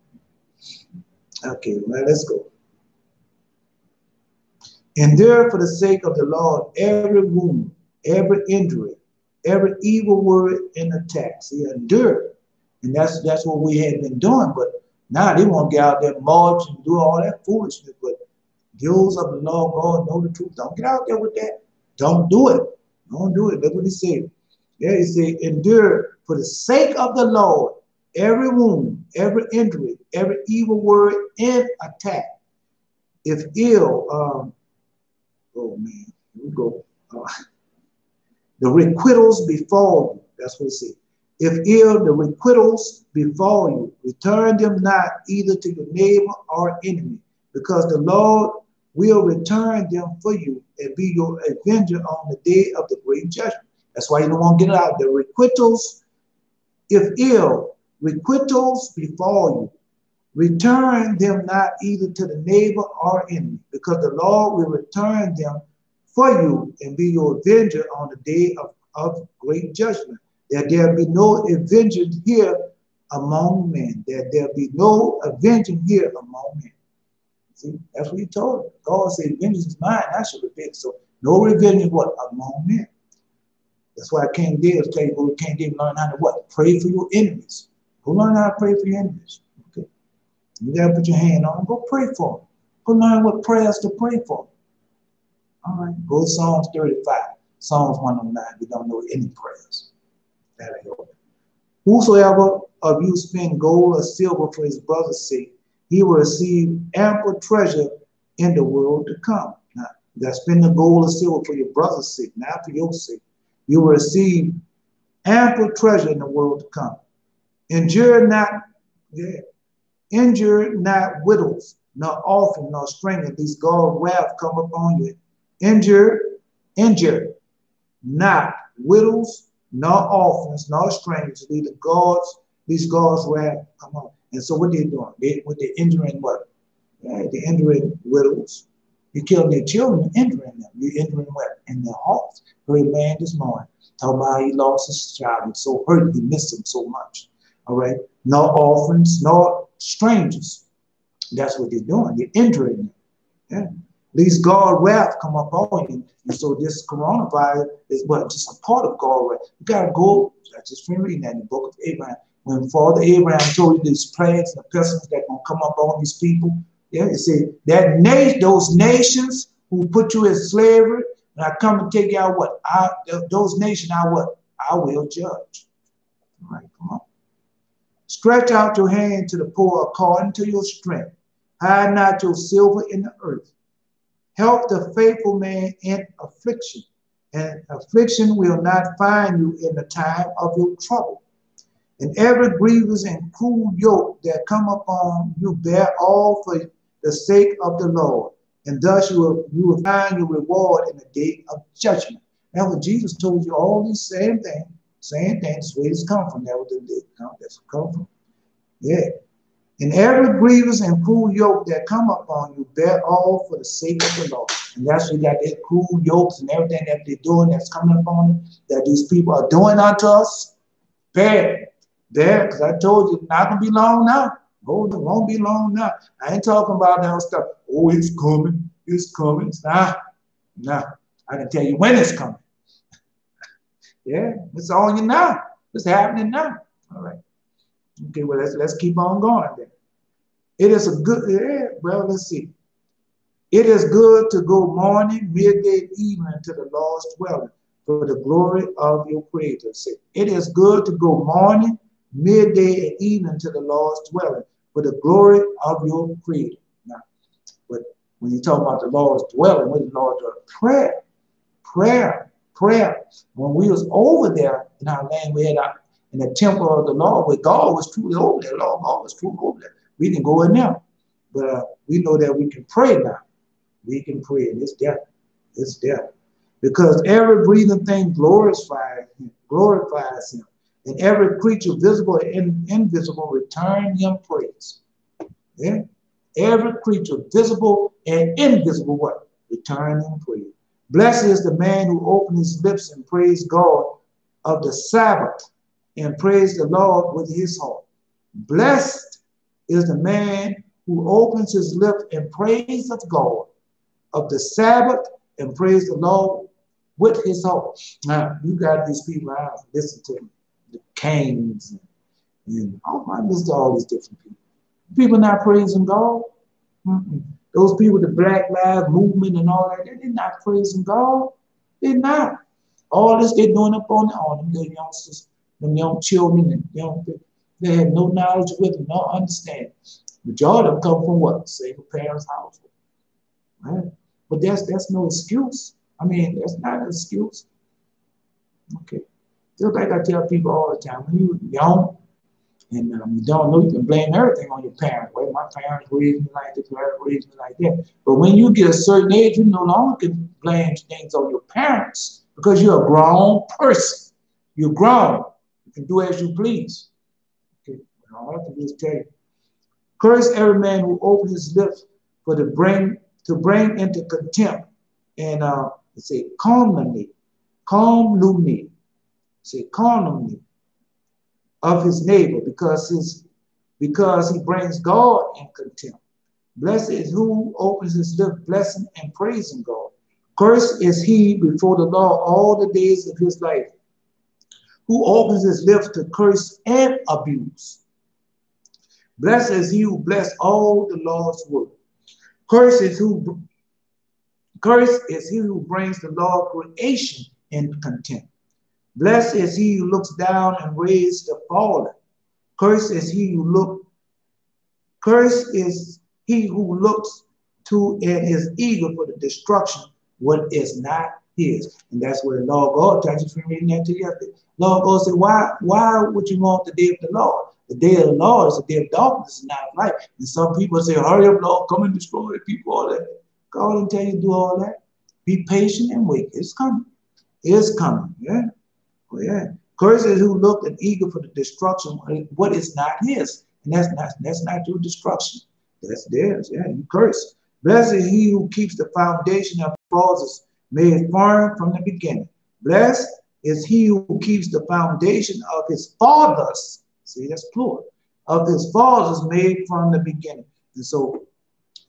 Okay, well, let's go. Endure for the sake of the Lord every wound, every injury, every evil word and attack. See, endure. And that's what we had been doing. But now they want to get out there, march and do all that foolishness. But those of the Lord God know the truth. Don't get out there with that. Don't do it. Don't do it. Look what he said. Yeah, he said, endure for the sake of the Lord every wound, every injury, every evil word and attack. If ill, oh man, here we go. The requitals befall you. That's what it says. If ill, the requitals befall you, return them not either to your neighbor or enemy, because the Lord will return them for you and be your avenger on the day of the great judgment. That's why you don't want to get it out. The requitals, if ill, requitals befall you, return them not either to the neighbor or enemy, because the Lord will return them for you and be your avenger on the day of great judgment. That there be no avenging here among men. That there be no avenging here among men. See, that's what he told him. God said, vengeance is mine, I shall revenge. So no revenge what? Among men. That's why King David tell you, go King David learn how to what? Pray for your enemies. Go learn how to pray for your enemies. Okay. You gotta put your hand on them, go pray for them. Go learn what prayers to pray for. All right, go to Psalms 35. Psalms 109. We don't know any prayers. Whosoever of you spend gold or silver for his brother's sake, he will receive ample treasure in the world to come. Now, you got to spend the gold or silver for your brother's sake, not for your sake. You will receive ample treasure in the world to come. Injure not widows, nor orphans, nor strangers, lest God's wrath come upon you. Injure not widows, nor orphans, nor strangers, lest God's wrath come on. And so what they're doing? They're injuring what? They're injuring widows. You're killing their children, injuring them. You're injuring what? In their hearts. Heard a man this morning talking about how he lost his child. He's so hurt, he missed him so much. All right? No orphans, nor strangers. That's what they're doing. They're injuring them. Yeah. Lest God's wrath come upon you. And so this coronavirus is what? Just a part of God's wrath. You got to go. I just been reading that in the book of Abraham. When Father Abraham told you these plagues and the pestilence that going to come upon these people, yeah, it said that those nations who put you in slavery, and I come and take you out what? Those nations I what? I will judge. All right, come on. Stretch out your hand to the poor according to your strength. Hide not your silver in the earth. Help the faithful man in affliction, and affliction will not find you in the time of your trouble. And every grievous and cruel yoke that come upon you, bear all for the sake of the Lord, and thus you will find your reward in the day of judgment. Now, what Jesus told you all these same things, where it's come from. That was the day. That's come from. Yeah. And every grievous and cruel yoke that come upon you, bear all for the sake of the Lord. And that's what you got that cruel yokes and everything that they're doing that's coming upon them, that these people are doing unto us. Bear it. There, because I told you, it's not going to be long now. Oh, it won't be long now. I ain't talking about that stuff. Oh, it's coming. It's coming. It's not. No. I can tell you when it's coming. Yeah, it's on you now. It's happening now. All right. Okay, well, let's keep on going then. It is a good, yeah, well, let's see. It is good to go morning, midday, and evening to the Lord's dwelling for the glory of your Creator. See, it is good to go morning, midday, and evening to the Lord's dwelling for the glory of your Creator. Now, but when you talk about the Lord's dwelling, what is the Lord's dwelling? Prayer, prayer, prayer. When we was over there in our land, we had in the temple of the Lord, where God was truly over there. Lord God was truly over there. We can go in there, but we know that we can pray now. We can pray, and it's there. It's there. Because every breathing thing glorifies him. And every creature, visible and invisible, return him praise. Yeah? Every creature, visible and invisible, what? Return him praise. Blessed is the man who opens his lips and praise God of the Sabbath and praise the Lord with his heart. Blessed is the man who opens his lips and praise of God of the Sabbath and praise the Lord with his heart. Now, you got these people out, listen to them, the Cains, and I listen to all these different people. People not praising God. Those people, the Black Lives Movement and all that, they're not praising God. They're not. All this they're doing up on them little youngsters, them young children, and young people. They have no knowledge with them, no understanding. Majority of them come from what? Single parents' household. Right? But that's no excuse. I mean, that's not an excuse. Okay. Just like I tell people all the time, when you're young and you don't know, you can blame everything on your parents. Well, my parents raised me like this, parents raised me like that. But when you get a certain age, you no longer can blame things on your parents because you're a grown person. You're grown. You can do as you please. Okay. All I have to do is tell you. Curse every man who opens his lips for to bring into contempt and say calumny of his neighbor because he brings God in contempt. Blessed is who opens his lips blessing and praising God. Cursed is he before the Lord all the days of his life, who opens his lips to curse and abuse. Blessed is he who bless all the Lord's work. Cursed is he who brings the law of creation in contempt. Blessed is he who looks down and raises the fallen. Cursed is he who looks to and is eager for the destruction what is not his. And that's where the law of God tells you from reading that to yesterday. Law of God said, why would you want the day of the Lord? The day of the Lord is a day of darkness, is not of light. And some people say, hurry up, Lord, come and destroy people, all that. God didn't tell you to do all that. Be patient and wait. It's coming. It's coming. Yeah. Oh, yeah. Cursed is who looked and eager for the destruction what is not his. And that's not your destruction. That's theirs. Yeah, you curse. Blessed is he who keeps the foundation of causes made firm from the beginning. Blessed is he who keeps the foundation of his fathers. See, that's plural. Of his fathers made from the beginning. And so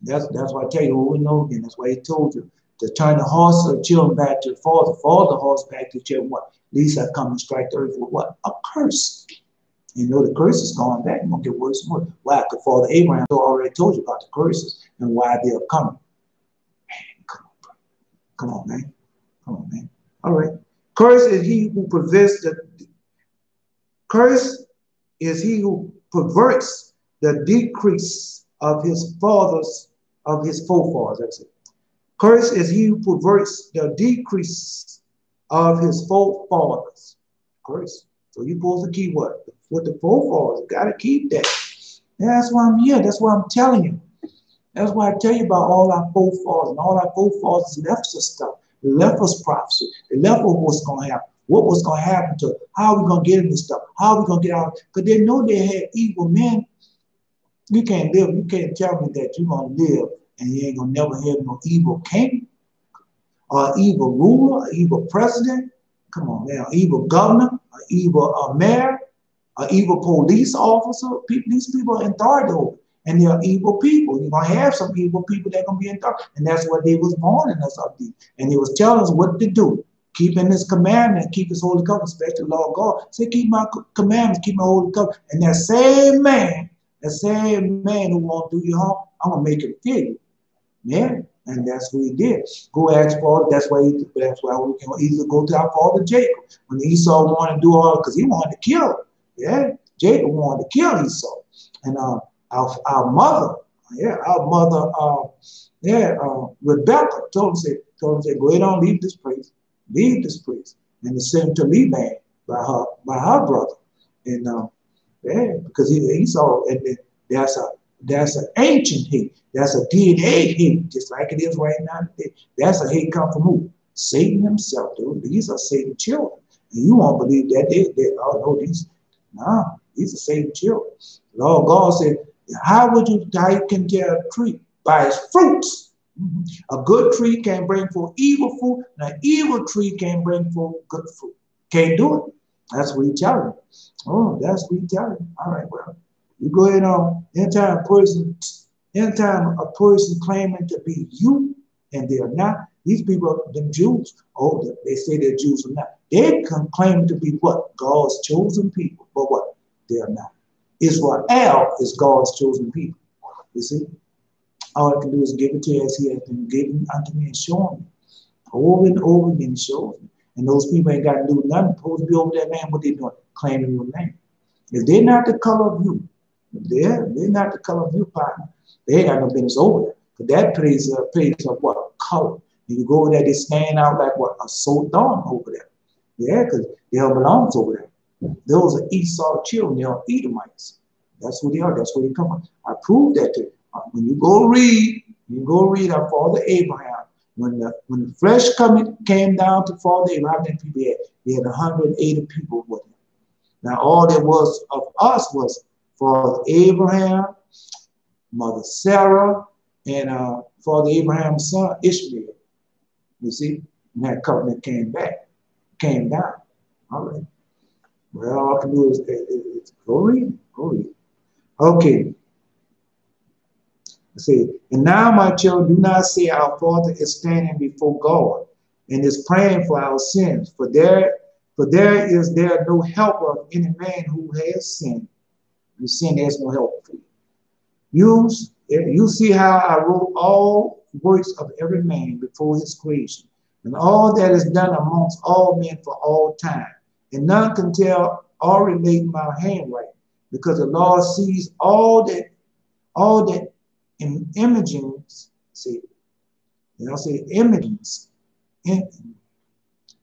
that's why I tell you over and over again. That's why he told you to turn the horse of the children back to the father, fall the horse back to the children. What? Least I come and strike the earth with what? A curse. You know the curse is going back. It's going to get worse and worse. Why? Because Father Abraham already told you about the curses and why they are coming. Man, come on, man. Come on, man. All right. Curse is he who perverts the decrease of his forefathers. That's it. Curse is he who perverts the decrease of his forefathers. Curse. So you're supposed to keep what? With the forefathers. You got to keep that. That's why I'm here. That's why I'm telling you. That's why I tell you about all our forefathers. And all our forefathers left us stuff. They left us prophecy. They left us what's going to happen. What was going to happen to how are we going to get into stuff? How are we going to get out? Because they know they had evil men. You can't live. You can't tell me that you're going to live and you ain't going to never have no evil king or evil ruler, or evil president. Come on, man. Evil governor, or evil mayor. An evil police officer, these people are in authority over. And they're evil people. You're going to have some evil people that are going to be in authority. And that's what they was warning us of. And he was telling us what to do. Keeping his commandment, keep his holy covenant, especially the Lord God. Say, keep my commandments, keep my holy covenant. And that same man who won't do you harm, I'm going to make him fear you. Yeah. And that's what he did. Go ask for it. That's why we can easily go to our father Jacob. When Esau wanted to do all, because he wanted to kill him. Yeah. Jacob wanted to kill Esau. And our mother, Rebecca told him, go ahead on, leave this place. Leave this place. And sent him to Laban by her brother. And because Esau, and that's an ancient hate. That's a DNA hate, just like it is right now. That's a hate come from who? Satan himself, dude. These are Satan's children. And you won't believe that these are Satan's children. The Lord God said, how you can tell a tree? By its fruits. A good tree can bring forth evil fruit, and an evil tree can bring forth good fruit. Can't do it. That's what he's telling you. Oh, that's what he's telling you. All right, well, you go ahead on. Anytime a person claiming to be you, and they are not, these people, them Jews, they say they're Jews or not. They can claim to be what? God's chosen people, but what? They are not. Israel is God's chosen people. You see? All I can do is give it to you as he has been given unto me and shown me. Over and over again, shows me. And those people ain't got to do nothing. Supposed to be over there, man, what they doing? Claiming your name. If they're not the color of you, they're not the color of your partner, they ain't got no business over there. But that place of what? Color. And you go over there, they stand out like what? A salt dawn over there. Yeah, because they don't belong over there. Those are Esau children. They are Edomites. That's who they are. That's where they come from. I proved that to you. When you go read our father Abraham. When the flesh came down to father Abraham, how many people he had? He had 180 people with him. Now all there was of us was father Abraham, mother Sarah, and father Abraham's son Ishmael. You see, and that covenant came down. All right. Well, all I can do is go read. Okay. See, and now, my children, do not say our Father is standing before God and is praying for our sins, for there is no helper of any man who has sinned. You sin, there's no help for you. You see how I wrote all works of every man before his creation, and all that is done amongst all men for all time, and none can tell or relate my handwriting, because the Lord sees all that in imagings,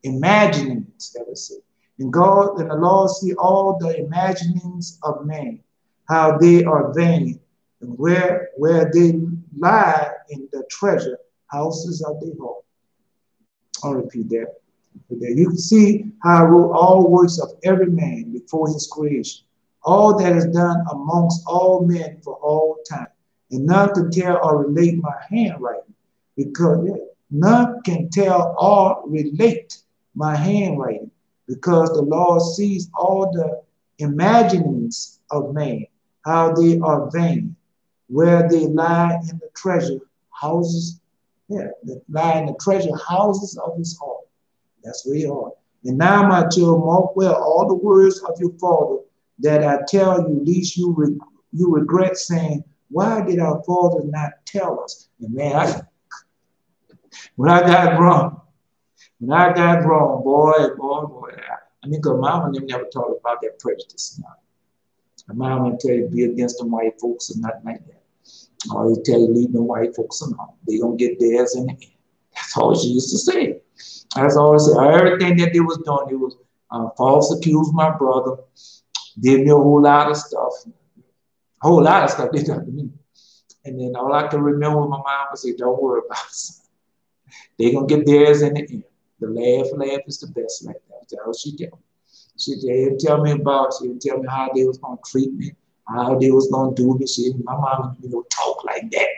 imaginings, that would say. And God and the Lord see all the imaginings of man, how they are vain, and where they lie in the treasure houses of their heart. I'll repeat that. You can see how I wrote all works of every man before his creation, all that is done amongst all men for all time. And none can tell or relate my handwriting, because none can tell or relate my handwriting, because the Lord sees all the imaginings of man, how they are vain, where they lie in the treasure houses, they lie in the treasure houses of his heart. That's where you are. And now, my children, mark well all the words of your father that I tell you, lest you regret saying, why did our father not tell us? And man, when I got grown, boy, I mean, because mama never taught about that prejudice. My mama would tell you be against the white folks and nothing like that. Or they tell you leave the white folks alone. They don't get theirs in the end. That's all she used to say. That's all she said. Everything that they was doing, it was false accused my brother, did me a whole lot of stuff. A whole lot of stuff they done to me. And then all I can remember my mom would say, don't worry about it. They're going to get theirs in the end. The laugh is the best like that. That's all she tell me. She didn't tell me how they was going to treat me, how they was going to do me. My mom didn't give me no talk like that.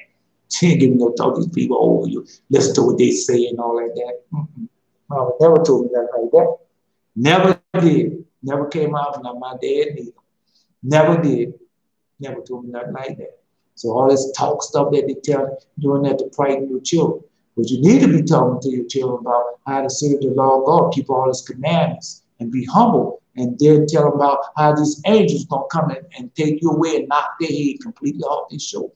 She didn't give me no talk. These people, oh, you listen to what they say and all like that. Mama never told me that like that. Never did. Never came out from my dad neither. Never did. Never told me nothing like that. So all this talk stuff that they tell, doing that to frighten your children. But you need to be talking to your children about how to serve the law of God, keep all his commandments, and be humble. And then tell them about how these angels going to come in and take you away and knock their head completely off their shoulder.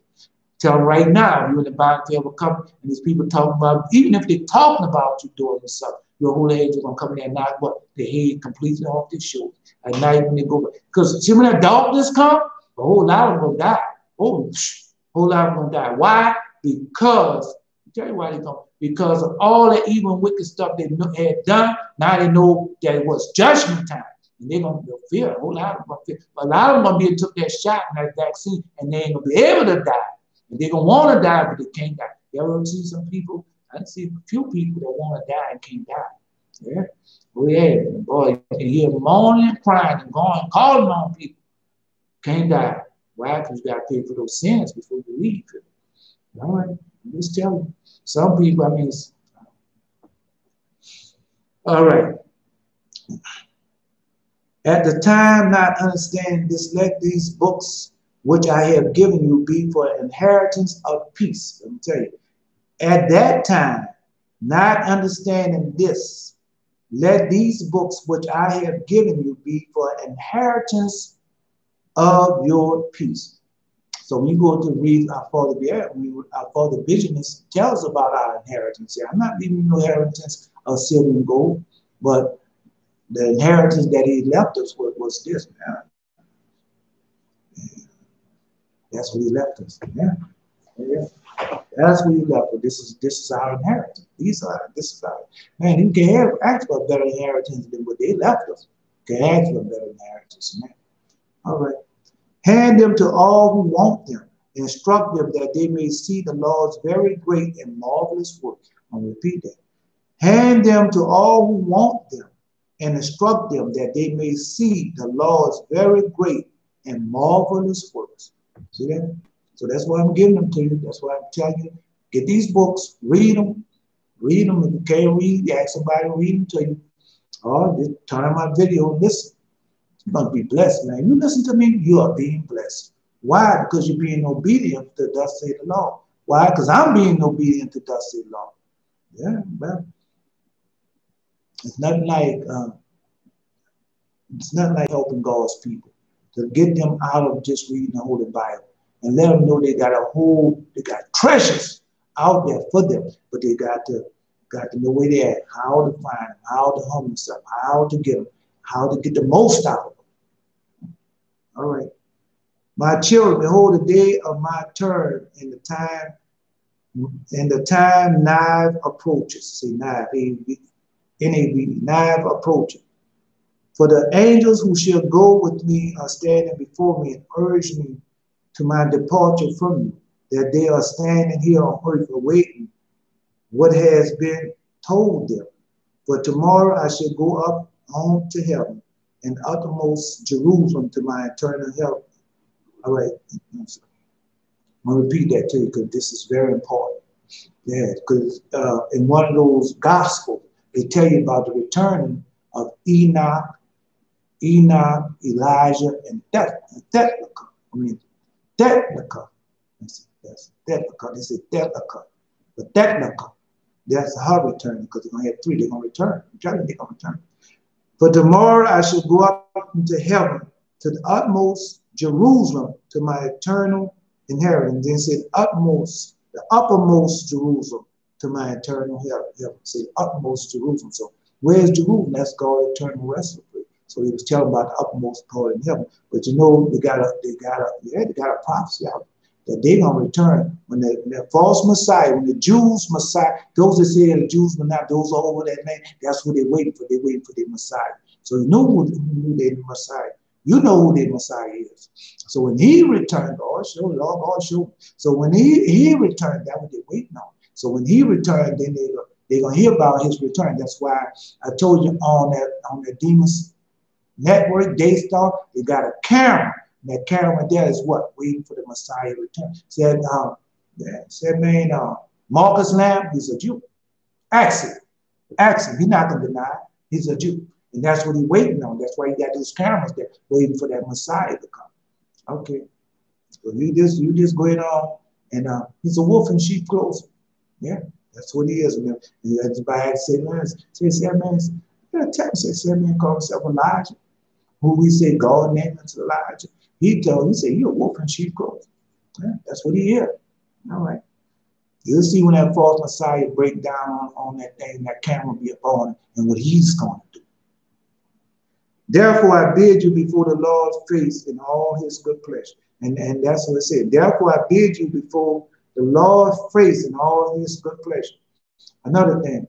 Tell them right now, you in the Bible, if they ever come, and these people talking about, even if they're talking about you doing this stuff, your holy angel going to come in there and knock what? Their head completely off their shoulder. At night when they go, because see when that darkness comes, a whole lot of them going to die. Oh, whole lot of them going to die. Why? Because, I'll tell you why they going. Because of all the evil and wicked stuff they had done, now they know that it was judgment time. And they're going to fear. A whole lot of them going to fear. But a lot of them going to be took that shot and that vaccine, and they ain't going to be able to die. And they're going to want to die, but they can't die. You ever see some people? I see a few people that want to die and can't die. Yeah? Oh, yeah. Boy, you can hear moaning and crying and going, calling on people. Can't die. Why? Because you got to pay for those sins before you leave. All right? I'm just telling you. Some people, I mean, all right. At the time, not understanding this, let these books which I have given you be for inheritance of peace. Let me tell you. At that time, not understanding this, let these books which I have given you be for inheritance of your peace. So when you go to read our Father Visionist tells about our inheritance here. I'm not leaving no inheritance of silver and gold, but the inheritance that he left us with was this, man. That's what he left us. Yeah. Yeah. That's what he left us. This is our inheritance. This is our, man, you can ask for a better inheritance than what they left us. You can ask for a better inheritance, man. All right. Hand them to all who want them. Instruct them that they may see the Lord's very great and marvelous work. I'll repeat that. Hand them to all who want them, and instruct them that they may see the Lord's very great and marvelous works. See that? So that's why I'm giving them to you. That's why I'm telling you, get these books, read them. Read them. If you can't read, ask somebody to read them to you. Or just turn on my video and listen. You're going to be blessed, man. You listen to me, you are being blessed. Why? Because you're being obedient to thus say the Lord. Why? Because I'm being obedient to thus say the Lord. Yeah, well, it's nothing like helping God's people to get them out of just reading the Holy Bible and let them know they got treasures out there for them, but they got to know where they're at, how to find them, how to humble themselves, how to get them, how to get the most out of them. All right. My children, behold, the day of my turn and the time nigh approaches. See, nigh, N-A-V, nigh approaching. For the angels who shall go with me are standing before me and urge me to my departure from you, that they are standing here on earth awaiting what has been told them. For tomorrow I shall go up on to heaven, and uppermost Jerusalem to my eternal heaven. All right. I'm going to repeat that to you because this is very important. Yeah, because in one of those gospels, they tell you about the returning of Enoch, Elijah, and Thecla. I mean, Thecla. That's Thecla. They say Thecla. But Thecla, that's her return because they're going to have three. They're going to return. They're going to return. For tomorrow I shall go up into heaven, to the utmost Jerusalem, to my eternal inheritance. Then said utmost, the uppermost Jerusalem, to my eternal heaven. Say utmost Jerusalem. So where's Jerusalem? That's called eternal rest. So he was telling about the uppermost part in heaven. But you know, they got a prophecy out that they're gonna return when the false Messiah, when the Jews Messiah, those that say the Jews will not, those all over that land, that's what they're waiting for. They're waiting for their Messiah. So you know who their Messiah. You know who their Messiah is. So when he returned, God showed. So when he returned, that's what they're waiting on. So when he returned, then they're gonna hear about his return. That's why I told you on that Demons Network, Daystar, they got a camera. And that camera there is what? Waiting for the Messiah to return. Said man, Marcus Lamb, he's a Jew. Ask him. He's not going to deny it. He's a Jew. And that's what he's waiting on. That's why he got those cameras there, waiting for that Messiah to come. Okay. So you just going on, and he's a wolf in sheep clothing. Yeah, that's what he is. And that's by said, man, said, man, said, man, called himself Elijah, who we say God named him Elijah. He said, you're a wolf in sheep clothing. Yeah, that's what he is. All right. You'll see when that false Messiah break down on that thing, that camera be upon him, and what he's going to do. Therefore, I bid you before the Lord's face in all his good pleasure. And that's what it said. Therefore, I bid you before the Lord's face in all his good pleasure. Another thing.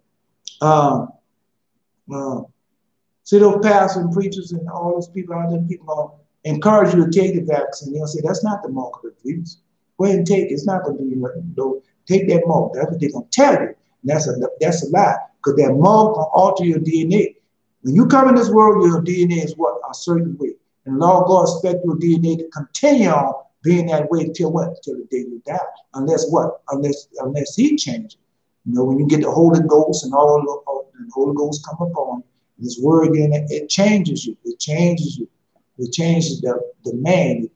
See those pastors and preachers and all those people out there, people gonna encourage you to take the vaccine. They'll say, that's not the mark of the beast. Go ahead and take it. It's not going to do you nothing. Though. Take that mark. That's what they're going to tell you. And that's a lie. Because that mark will alter your DNA. When you come in this world, your DNA is what? A certain way. And the Lord God expects your DNA to continue on being that way till what? Till the day you die. Unless what? Unless he changes. You know, when you get the Holy Ghost and all the Holy Ghost come upon you, this word again, it changes you. It changes you. It changes the man.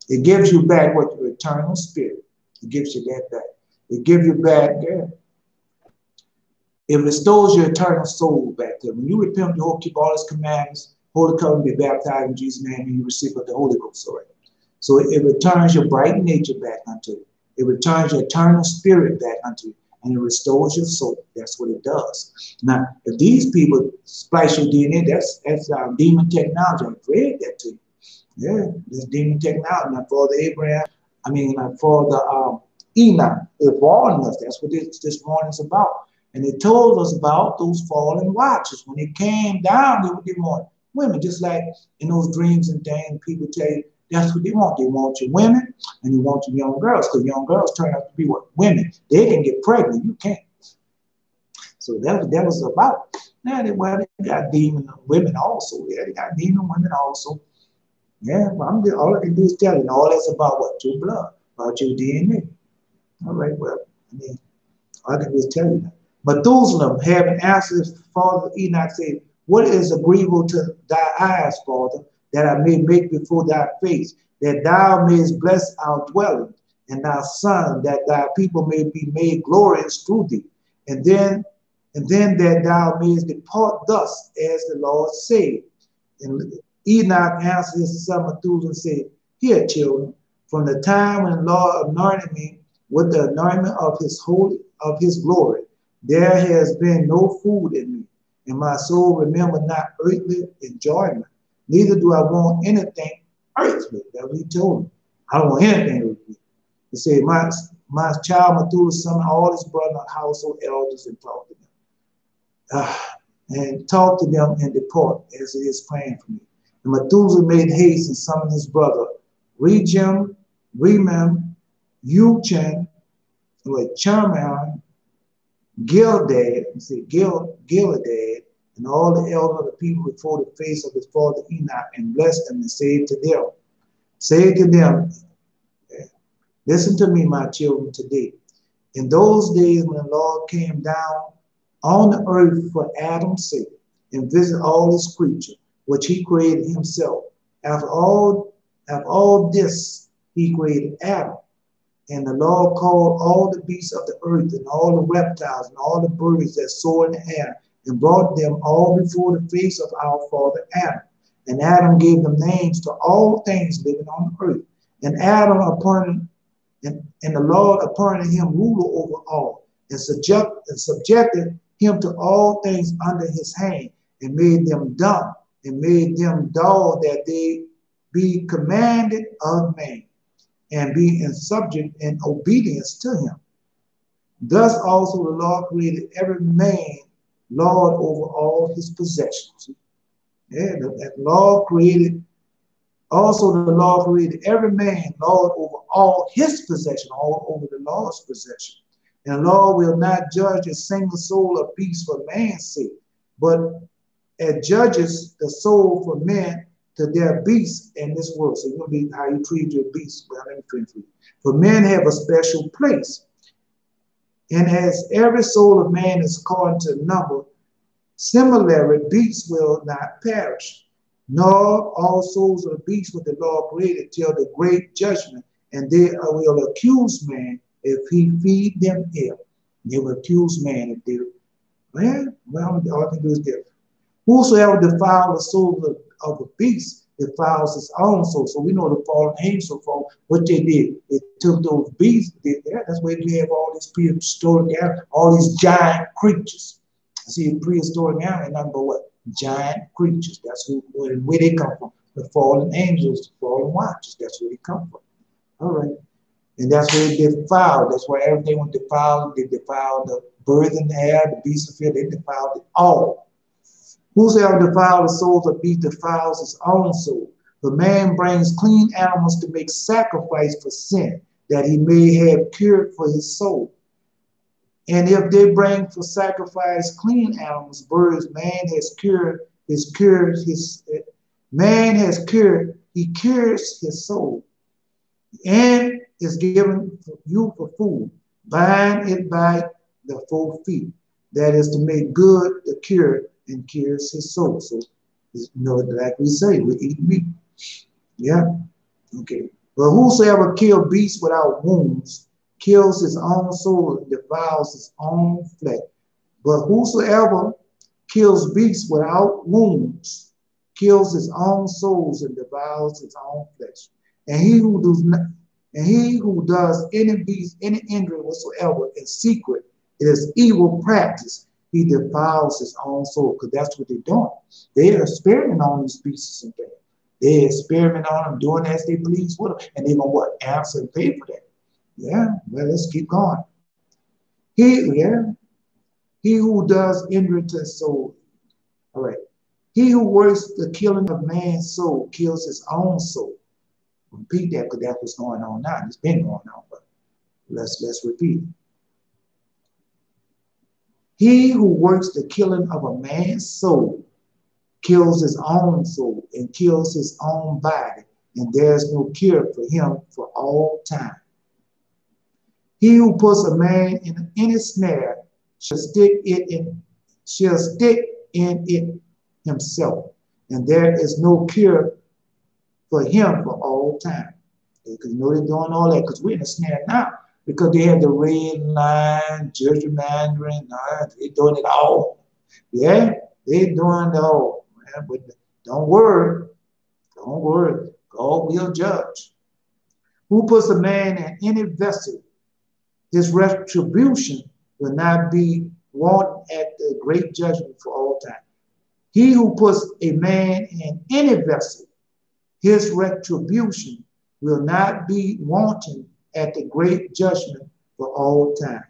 It gives you back what your eternal spirit. It gives you that back. It gives you back. It restores your eternal soul back there. When you repent, you hope keep all his commandments, Holy Covenant, be baptized in Jesus' name, and you receive of the Holy Ghost. Right? So it returns your bright nature back unto you. It returns your eternal spirit back unto you, and it restores your soul. That's what it does. Now, if these people splice your DNA, that's demon technology. I've read that to you. Yeah, this demon technology. Now, for the for the Enoch, it warned us. That's what this warning is about. And it told us about those fallen watchers. When they came down, they want women, just like in those dreams and things, people tell you that's what they want. They want your women and they want your young girls, because young girls turn out to be what? Women. They can get pregnant. You can't. So that was about. Now, they got demon women also. Yeah, they got demon women also. Yeah, well, all I can do is tell you, and all that's about what? Your blood, about your DNA. All right, well, all I can do is tell you that. Methuselah, having answered Father Enoch, said, what is agreeable to thy eyes, Father, that I may make before thy face, that thou mayest bless our dwelling, and thy son, that thy people may be made glorious through thee, and then that thou mayest depart thus, as the Lord said. And Enoch answered his son Methuselah and said, hear, children, from the time when the Lord anointed me with the anointment of his glory, there has been no food in me, and my soul remember not earthly enjoyment. Neither do I want anything earthly. That's what he told me. I don't want anything earthly. He said, my child Methuselah summoned all his brother household elders and talked to them. And depart as it is planned for me. And Methuselah made haste and summoned his brother Remem, Uchan, Charman, Gildad, and all the elders of the people before the face of his father Enoch, and blessed them and said to them, listen to me, my children, today. In those days when the Lord came down on the earth for Adam's sake, and visit all his creatures, which he created himself. After all this, he created Adam. And the Lord called all the beasts of the earth, and all the reptiles, and all the birds that soar in the air, and brought them all before the face of our father Adam. And Adam gave them names to all things living on the earth. And the Lord appointed him ruler over all, and subjected him to all things under his hand, and made them dumb, and made them dull, that they be commanded of man, and be in subject and obedience to him. Thus also the Lord created every man Lord over all his possessions. Yeah, the Lord created every man Lord over all his possession, all over the Lord's possession. And the Lord will not judge a single soul of beast for man's sake, but it judges the soul for men to their beasts in this world. So you're going to be how you treat your beasts. Well, let me finish with you. For men have a special place. And as every soul of man is according to number, similarly, beasts will not perish. nor all souls of the beast with the Lord created till the great judgment, and they will accuse man if he feed them ill. They will accuse man if they, well, all I can do is give. Whosoever defiles the soul of a beast defiles his own soul. So we know the fallen angels, for what they did. They took those beasts, that's where we have all these prehistoric animals, all these giant creatures. See, prehistoric animals, nothing but what? Giant creatures. That's where they come from. The fallen angels, the fallen watchers, that's where they come from. All right. And that's where they defiled. That's why everything was defiled. They defiled the birds in the air, the beasts of the field. They defiled it all. Whosoever defiles the souls of beasts defiles his own soul. The man brings clean animals to make sacrifice for sin, that he may have cured for his soul. And if they bring for sacrifice clean animals, birds, he cures his soul, and is given you for food. Bind it by the 4 feet. That is to make good the cure, and cures his soul. So, you know, like we say, we eat meat. Yeah? Okay. But whosoever kills beasts without wounds kills his own soul and defiles his own flesh. But whosoever kills beasts without wounds kills his own souls and devours his own flesh. And he who does any beast, any injury whatsoever in secret, it is evil practice. He defiles his own soul, because that's what they're doing. They are experimenting on these beasts and things. They experiment on them, doing as they please with them, and they're gonna what? Answer and pay for that. Yeah. Well, let's keep going. He who does injury to his soul. All right. He who works the killing of man's soul kills his own soul. Repeat that, because that's what's going on now. It's been going on, but let's repeat it. He who works the killing of a man's soul kills his own soul and kills his own body, and there's no cure for him for all time. He who puts a man in any snare shall stick in it himself, and there is no cure for him for all time. Because you know they're doing all that, because we're in a snare now. Because they have the red line, gerrymandering, they're doing it all. Yeah, they're doing it all. Man, but don't worry. God will judge. Who puts a man in any vessel, his retribution will not be wanting at the great judgment for all time. He who puts a man in any vessel, his retribution will not be wanting at the great judgment for all time.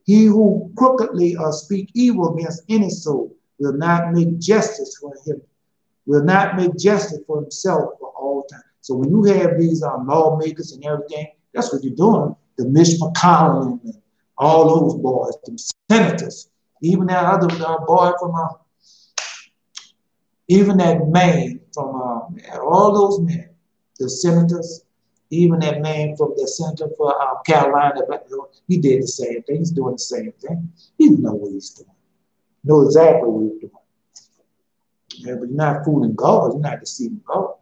He who crookedly speak evil against any soul will not make justice for him, will not make justice for himself for all time. So when you have these lawmakers and everything, that's what you're doing. The Mitch McConnell and all those boys, the senators, even that other boy from, even that man from, all those men, the senators, even that man from the senator for Carolina, he did the same thing. He's doing the same thing. He knows what he's doing. He knows exactly what he's doing. Yeah, but you're not fooling God. You're not deceiving God.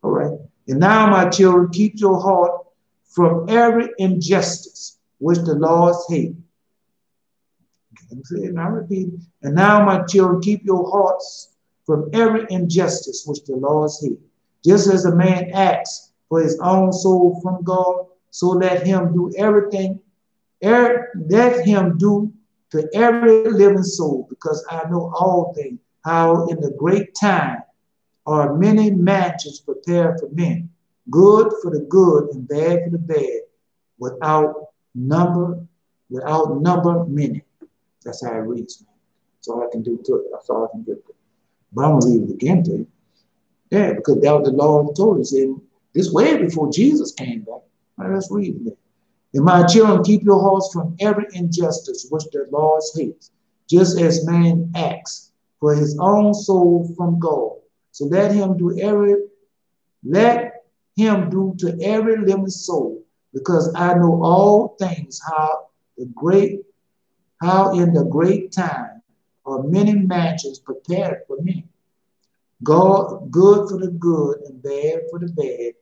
All right. And now, my children, keep your heart from every injustice which the Lord's hate. And I repeat. And now, my children, keep your hearts from every injustice which the Lord's hate. Just as a man acts for his own soul from God, so let him do everything. Let him do to every living soul, because I know all things, how in the great time are many mansions prepared for men, good for the good and bad for the bad, without number many. That's how it reads, man. That's all I can do to it. That's all I can do to it. But I'm going to read it again to you. Yeah, because that was the Lord told us in this way before Jesus came back. All right, let's read it. And my children, keep your hearts from every injustice which the Lord hates, just as man acts for his own soul from God. So let him do to every living soul, because I know all things, how in the great time are many mansions prepared for me. God, good for the good and bad for the bad,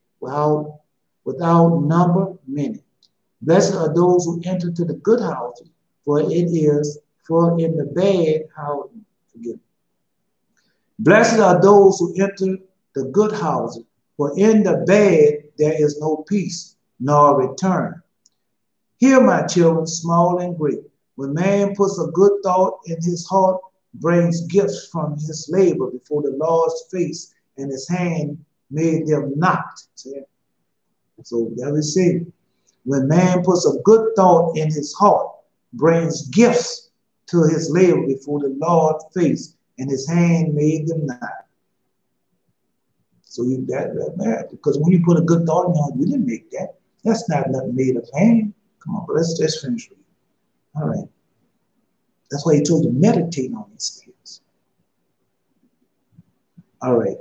without number many. Blessed are those who enter to the good house, for in the bad house, forgive me. Blessed are those who enter the good houses, for in the bad there is no peace, nor return. Hear, my children, small and great. When man puts a good thought in his heart, brings gifts from his labor before the Lord's face, and his hand made them not. So that we say, when man puts a good thought in his heart, brings gifts to his labor before the Lord's face, and his hand made them not. So that matters, because when you put a good thought in your heart, you didn't make that. That's not nothing made of hand. Come on, but let's just finish reading. All right. That's why he told you to meditate on these things. All right.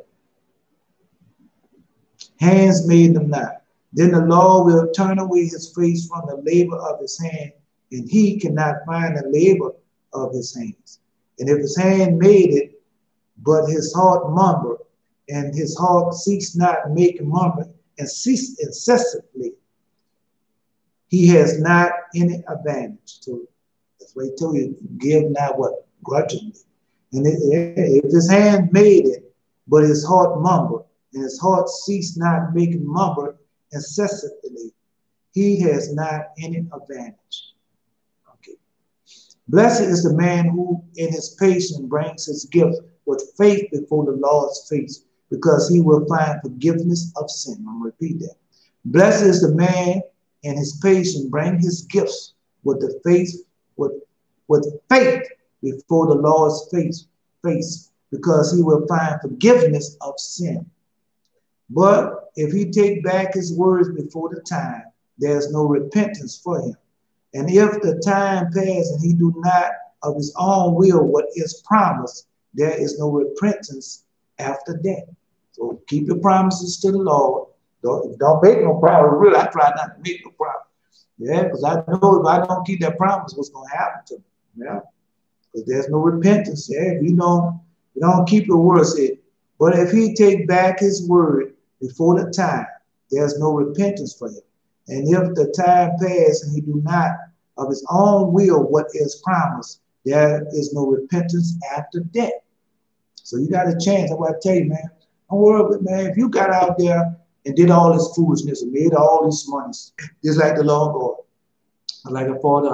Hands made them not. Then the Lord will turn away his face from the labor of his hand, and he cannot find the labor of his hands. And if his hand made it, but his heart murmured, and his heart ceased not making murmur, and ceased incessantly, he has not any advantage. So that's why he told you, give not what? Grudgingly. And if his hand made it, but his heart murmured, and his heart ceased not making murmur incessantly, he has not any advantage. Okay. Blessed is the man who in his patience brings his gift with faith before the Lord's face, because he will find forgiveness of sin. I'm going to repeat that. Blessed is the man in his patience bring his gifts with the faith, with faith before the Lord's face, because he will find forgiveness of sin. But if he take back his words before the time, there's no repentance for him. And if the time pass and he do not of his own will what is promised, there is no repentance after that. So keep your promises to the Lord. Don't make no promise. Really, I try not to make no promise. Yeah, because I know if I don't keep that promise, what's going to happen to me? Yeah, because there's no repentance. Yeah, if you don't keep your word, said. But if he take back his word before the time, there's no repentance for him. And if the time pass and he do not of his own will what is promised, there is no repentance after that. So you got a chance. That's what I tell you, man. Don't worry about it, man. If you got out there and did all this foolishness and made all these monies, just like the Lord God, like the father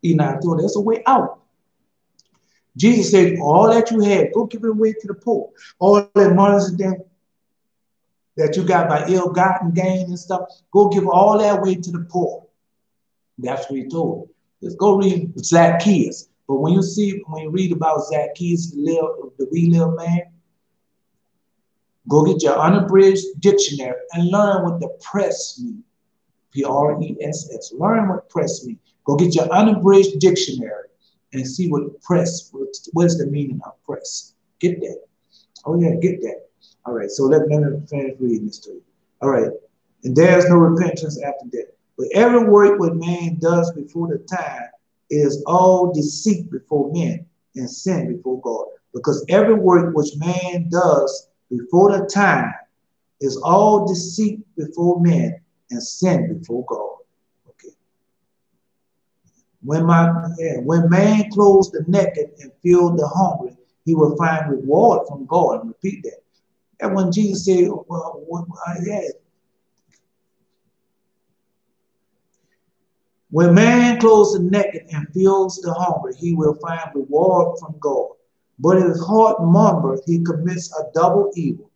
Enoch told, there's a way out. Jesus said, all that you had, go give it away to the poor. All that money that you got by ill-gotten gain and stuff, go give all that away to the poor. That's what he told. Just go read Zacchaeus. But when you read about Zacchaeus, the wee little man, go get your unabridged dictionary and learn what the press means. P-R-E-S-S. Learn what press means. Go get your unabridged dictionary and see what press, what is the meaning of press. Get that. Oh yeah, get that. All right, so let me finish reading this to you. All right, and there's no repentance after that. But every work what man does before the time is all deceit before men and sin before God. Because every work which man does before the time is all deceit before men and sin before God. Okay. When man clothes the naked and fills the hungry, he will find reward from God. And repeat that. And when Jesus said, when man clothes the naked and fills the hungry, he will find reward from God. But if his heart murmurs, he commits a double evil,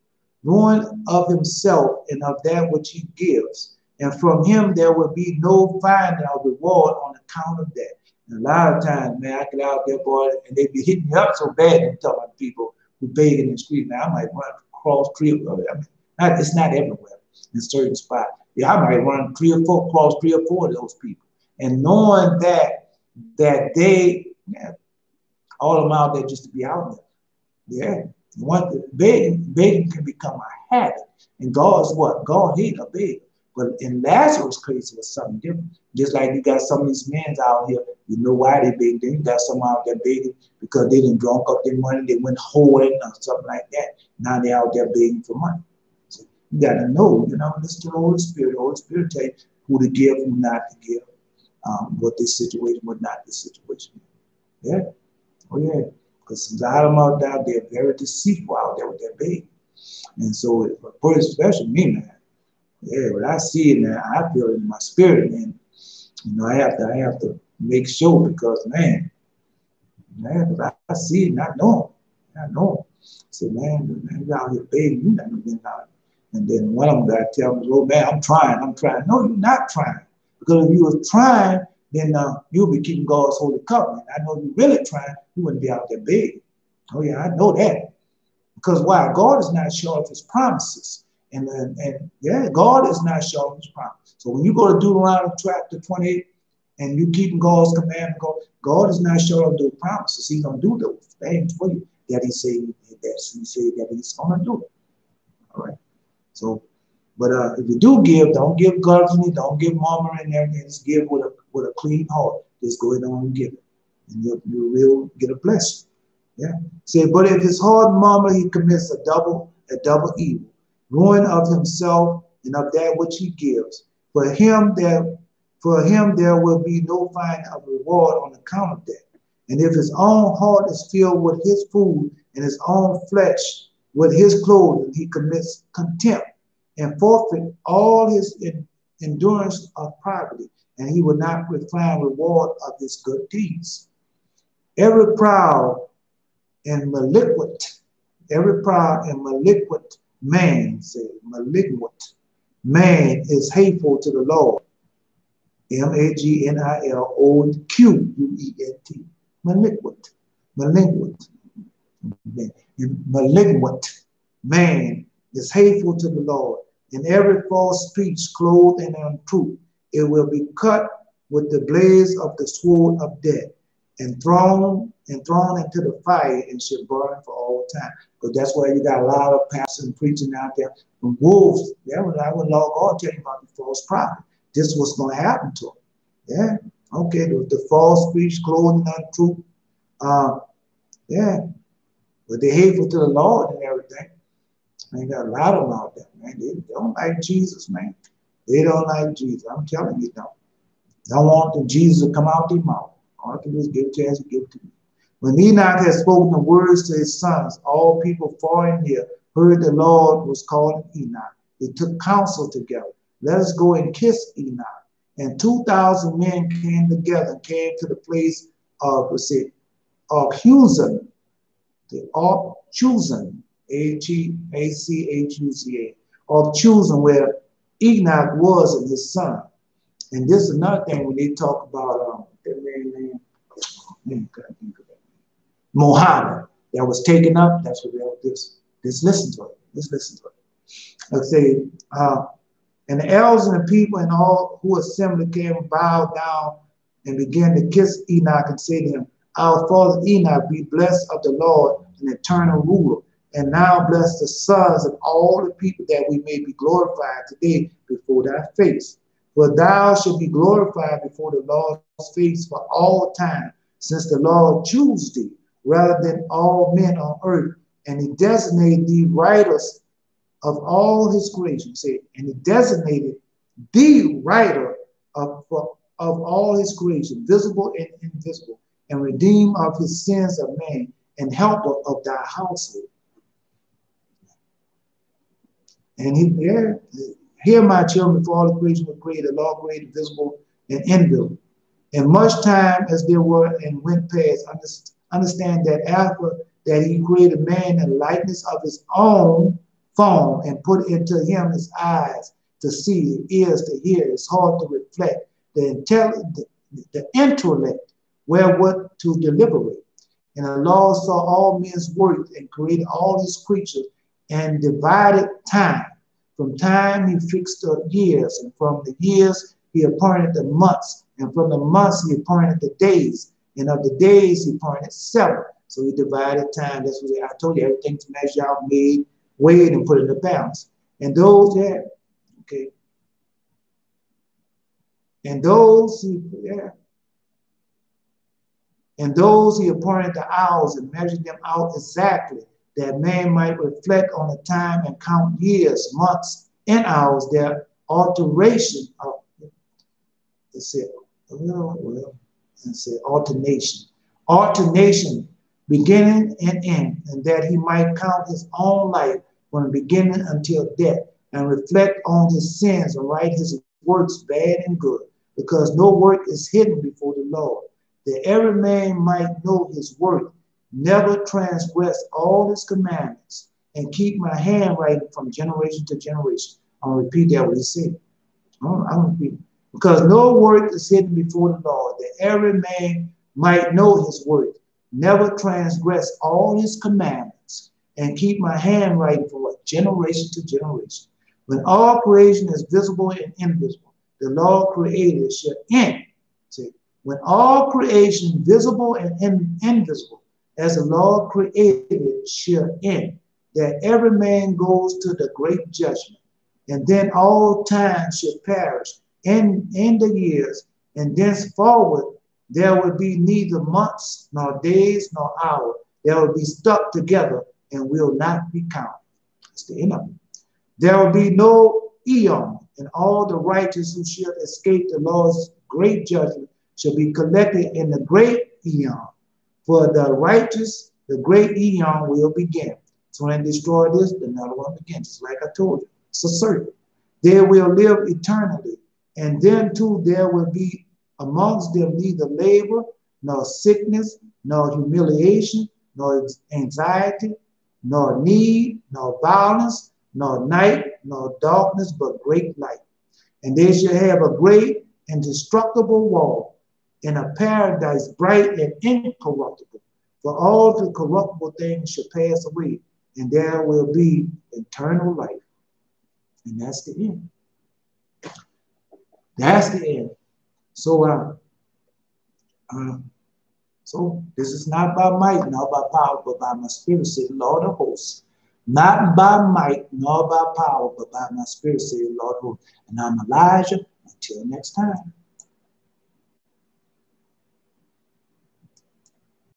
ruin of himself and of that which he gives. And from him there will be no finding of reward on account of that. And a lot of times, man, I get out there, boy, and they be hitting me up so bad and talking about people who beg in the street. Now I might run across 3 or 4. I mean, it's not everywhere in certain spots. Yeah, I might run 3 or 4, cross 3 or 4 of those people. And knowing that they, man, all of them out there just to be out there. Yeah. Begging can become a habit. And God's what? God hates a beggar. But in Lazarus' case, it was something different. Just like you got some of these men out here, you know why they begging. Then you got some out there begging because they didn't drunk up their money, they went hoarding or something like that. Now they're out there begging for money. So you got to know, listen to the Holy Spirit. The Holy Spirit tell you who to give, who not to give, what this situation, what not this situation. Yeah. Oh, yeah. Because a lot of them out there, they're very deceitful out there with their begging. And so, especially me, man. Yeah, when I see it, man, I feel it in my spirit, man. I have to make sure because, man, I see it and I know him. I know him. I say, man, you're out here begging, you're not going to get out. And then one of them got to tell me, oh, man, I'm trying. No, you're not trying. Because if you were trying, then you'll be keeping God's holy covenant. I know if you're really trying, you wouldn't be out there begging. Oh, yeah, I know that. Because why? God is not sure of his promises. And yeah, God is not sure of his promise. So when you go to Deuteronomy chapter 28 and you keep God's commandment, God is not sure of those promises. He's going to do those things for you that he said that he's going to do. All right. So, but if you do give, don't give gluttony, don't give murmuring and everything. Just give with a clean heart. Just go ahead and give it. And you will get a blessing. Yeah. Say, but if his heart murmur, he commits a double evil. Ruin of himself and of that which he gives. For him there will be no finding of reward on account of that. And if his own heart is filled with his food and his own flesh with his clothing, he commits contempt and forfeit all his endurance of poverty, and he will not find reward of his good deeds. Every proud and malignant man, malignant man is hateful to the Lord. M-A-G-N-I-L-O-Q-U-E-N-T. Malignant. Malignant man is hateful to the Lord. And every false speech clothed in untruth, it will be cut with the blaze of the sword of death, and thrown into the fire and shall burn for all time. Because that's why you got a lot of pastors and preaching out there from wolves. Yeah, when Lord God tell you about the false prophet, this is what's going to happen to them. Yeah, okay, the false speech, clothing untruth. Yeah, but they're hateful to the Lord and everything. Man, got a lot of them out there, man. They don't like Jesus, man. They don't like Jesus. I'm telling you, don't want the Jesus to come out their mouth. All I can do is give it to you as you give it to me. When Enoch had spoken the words to his sons, all people far and near heard the Lord was calling Enoch. They took counsel together. Let us go and kiss Enoch. And 2,000 men came together and came to the place of Husan, H-E-A-C-H-U-Z-A, of choosing where Enoch was and his son. And this is another thing when they talk about that man, Mohammed, that was taken up. That's what they have this. Just listen to it. Just listen to it. Let's say, and the elders and the people and all who assembled came and bowed down and began to kiss Enoch and say to him, our father Enoch, be blessed of the Lord, an eternal ruler. And now bless the sons of all the people that we may be glorified today before thy face. For thou shalt be glorified before the Lord's face for all time, since the Lord chose thee rather than all men on earth, and he designated thee writers of all his creation. Say, and he designated the writer of all his creation, visible and invisible, and redeem of his sins of man, and helper of thy household. And hear my children, for all the creation was created, the Lord created visible and invisible. And much time as there were and went past, understand that after that he created man in the likeness of his own form and put into him his eyes to see, ears to hear, his heart to reflect, the intellect wherewith to deliberate. And the Lord saw all men's work and created all his creatures and divided time. From time he fixed the years, and from the years he appointed the months, and from the months he appointed the days, and of the days he appointed 7. So he divided time. That's what I told you, everything's measured out, made, weighed, and put in the balance. And those, okay. And those he, yeah, and those he appointed the hours and measured them out exactly, that man might reflect on the time and count years, months, and hours, their alteration of, it said, it said alternation. Alternation, beginning and end, and that he might count his own life from beginning until death, and reflect on his sins and write his works bad and good, because no work is hidden before the Lord, that every man might know his work, never transgress all his commandments, and keep my handwriting from generation to generation. I'll repeat that what he said. I'm repeat it. Because no work is hidden before the Lord, that every man might know his work, never transgress all his commandments, and keep my handwriting from generation to generation. When all creation is visible and invisible, the Lord created shall end. See, when all creation, visible and invisible, as the Lord created, shall end, that every man goes to the great judgment, and then all time shall perish in the years, and thenceforward there will be neither months, nor days, nor hours. They will be stuck together and will not be counted. That's the end of it. There will be no eon, and all the righteous who shall escape the Lord's great judgment shall be collected in the great eon. For the righteous, the great eon will begin. So when they destroy this, another one begins. Just like I told you, it's a circle. They will live eternally, and then too there will be amongst them neither labor, nor sickness, nor humiliation, nor anxiety, nor need, nor violence, nor night, nor darkness, but great light. And they shall have a great and destructible wall, and a paradise bright and incorruptible. For all the corruptible things shall pass away, and there will be eternal life. And that's the end. That's the end. So, so this is not by might, nor by power, but by my spirit, says the Lord of hosts. Not by might, nor by power, but by my spirit, says the Lord of hosts. And I'm Elijah. Until next time.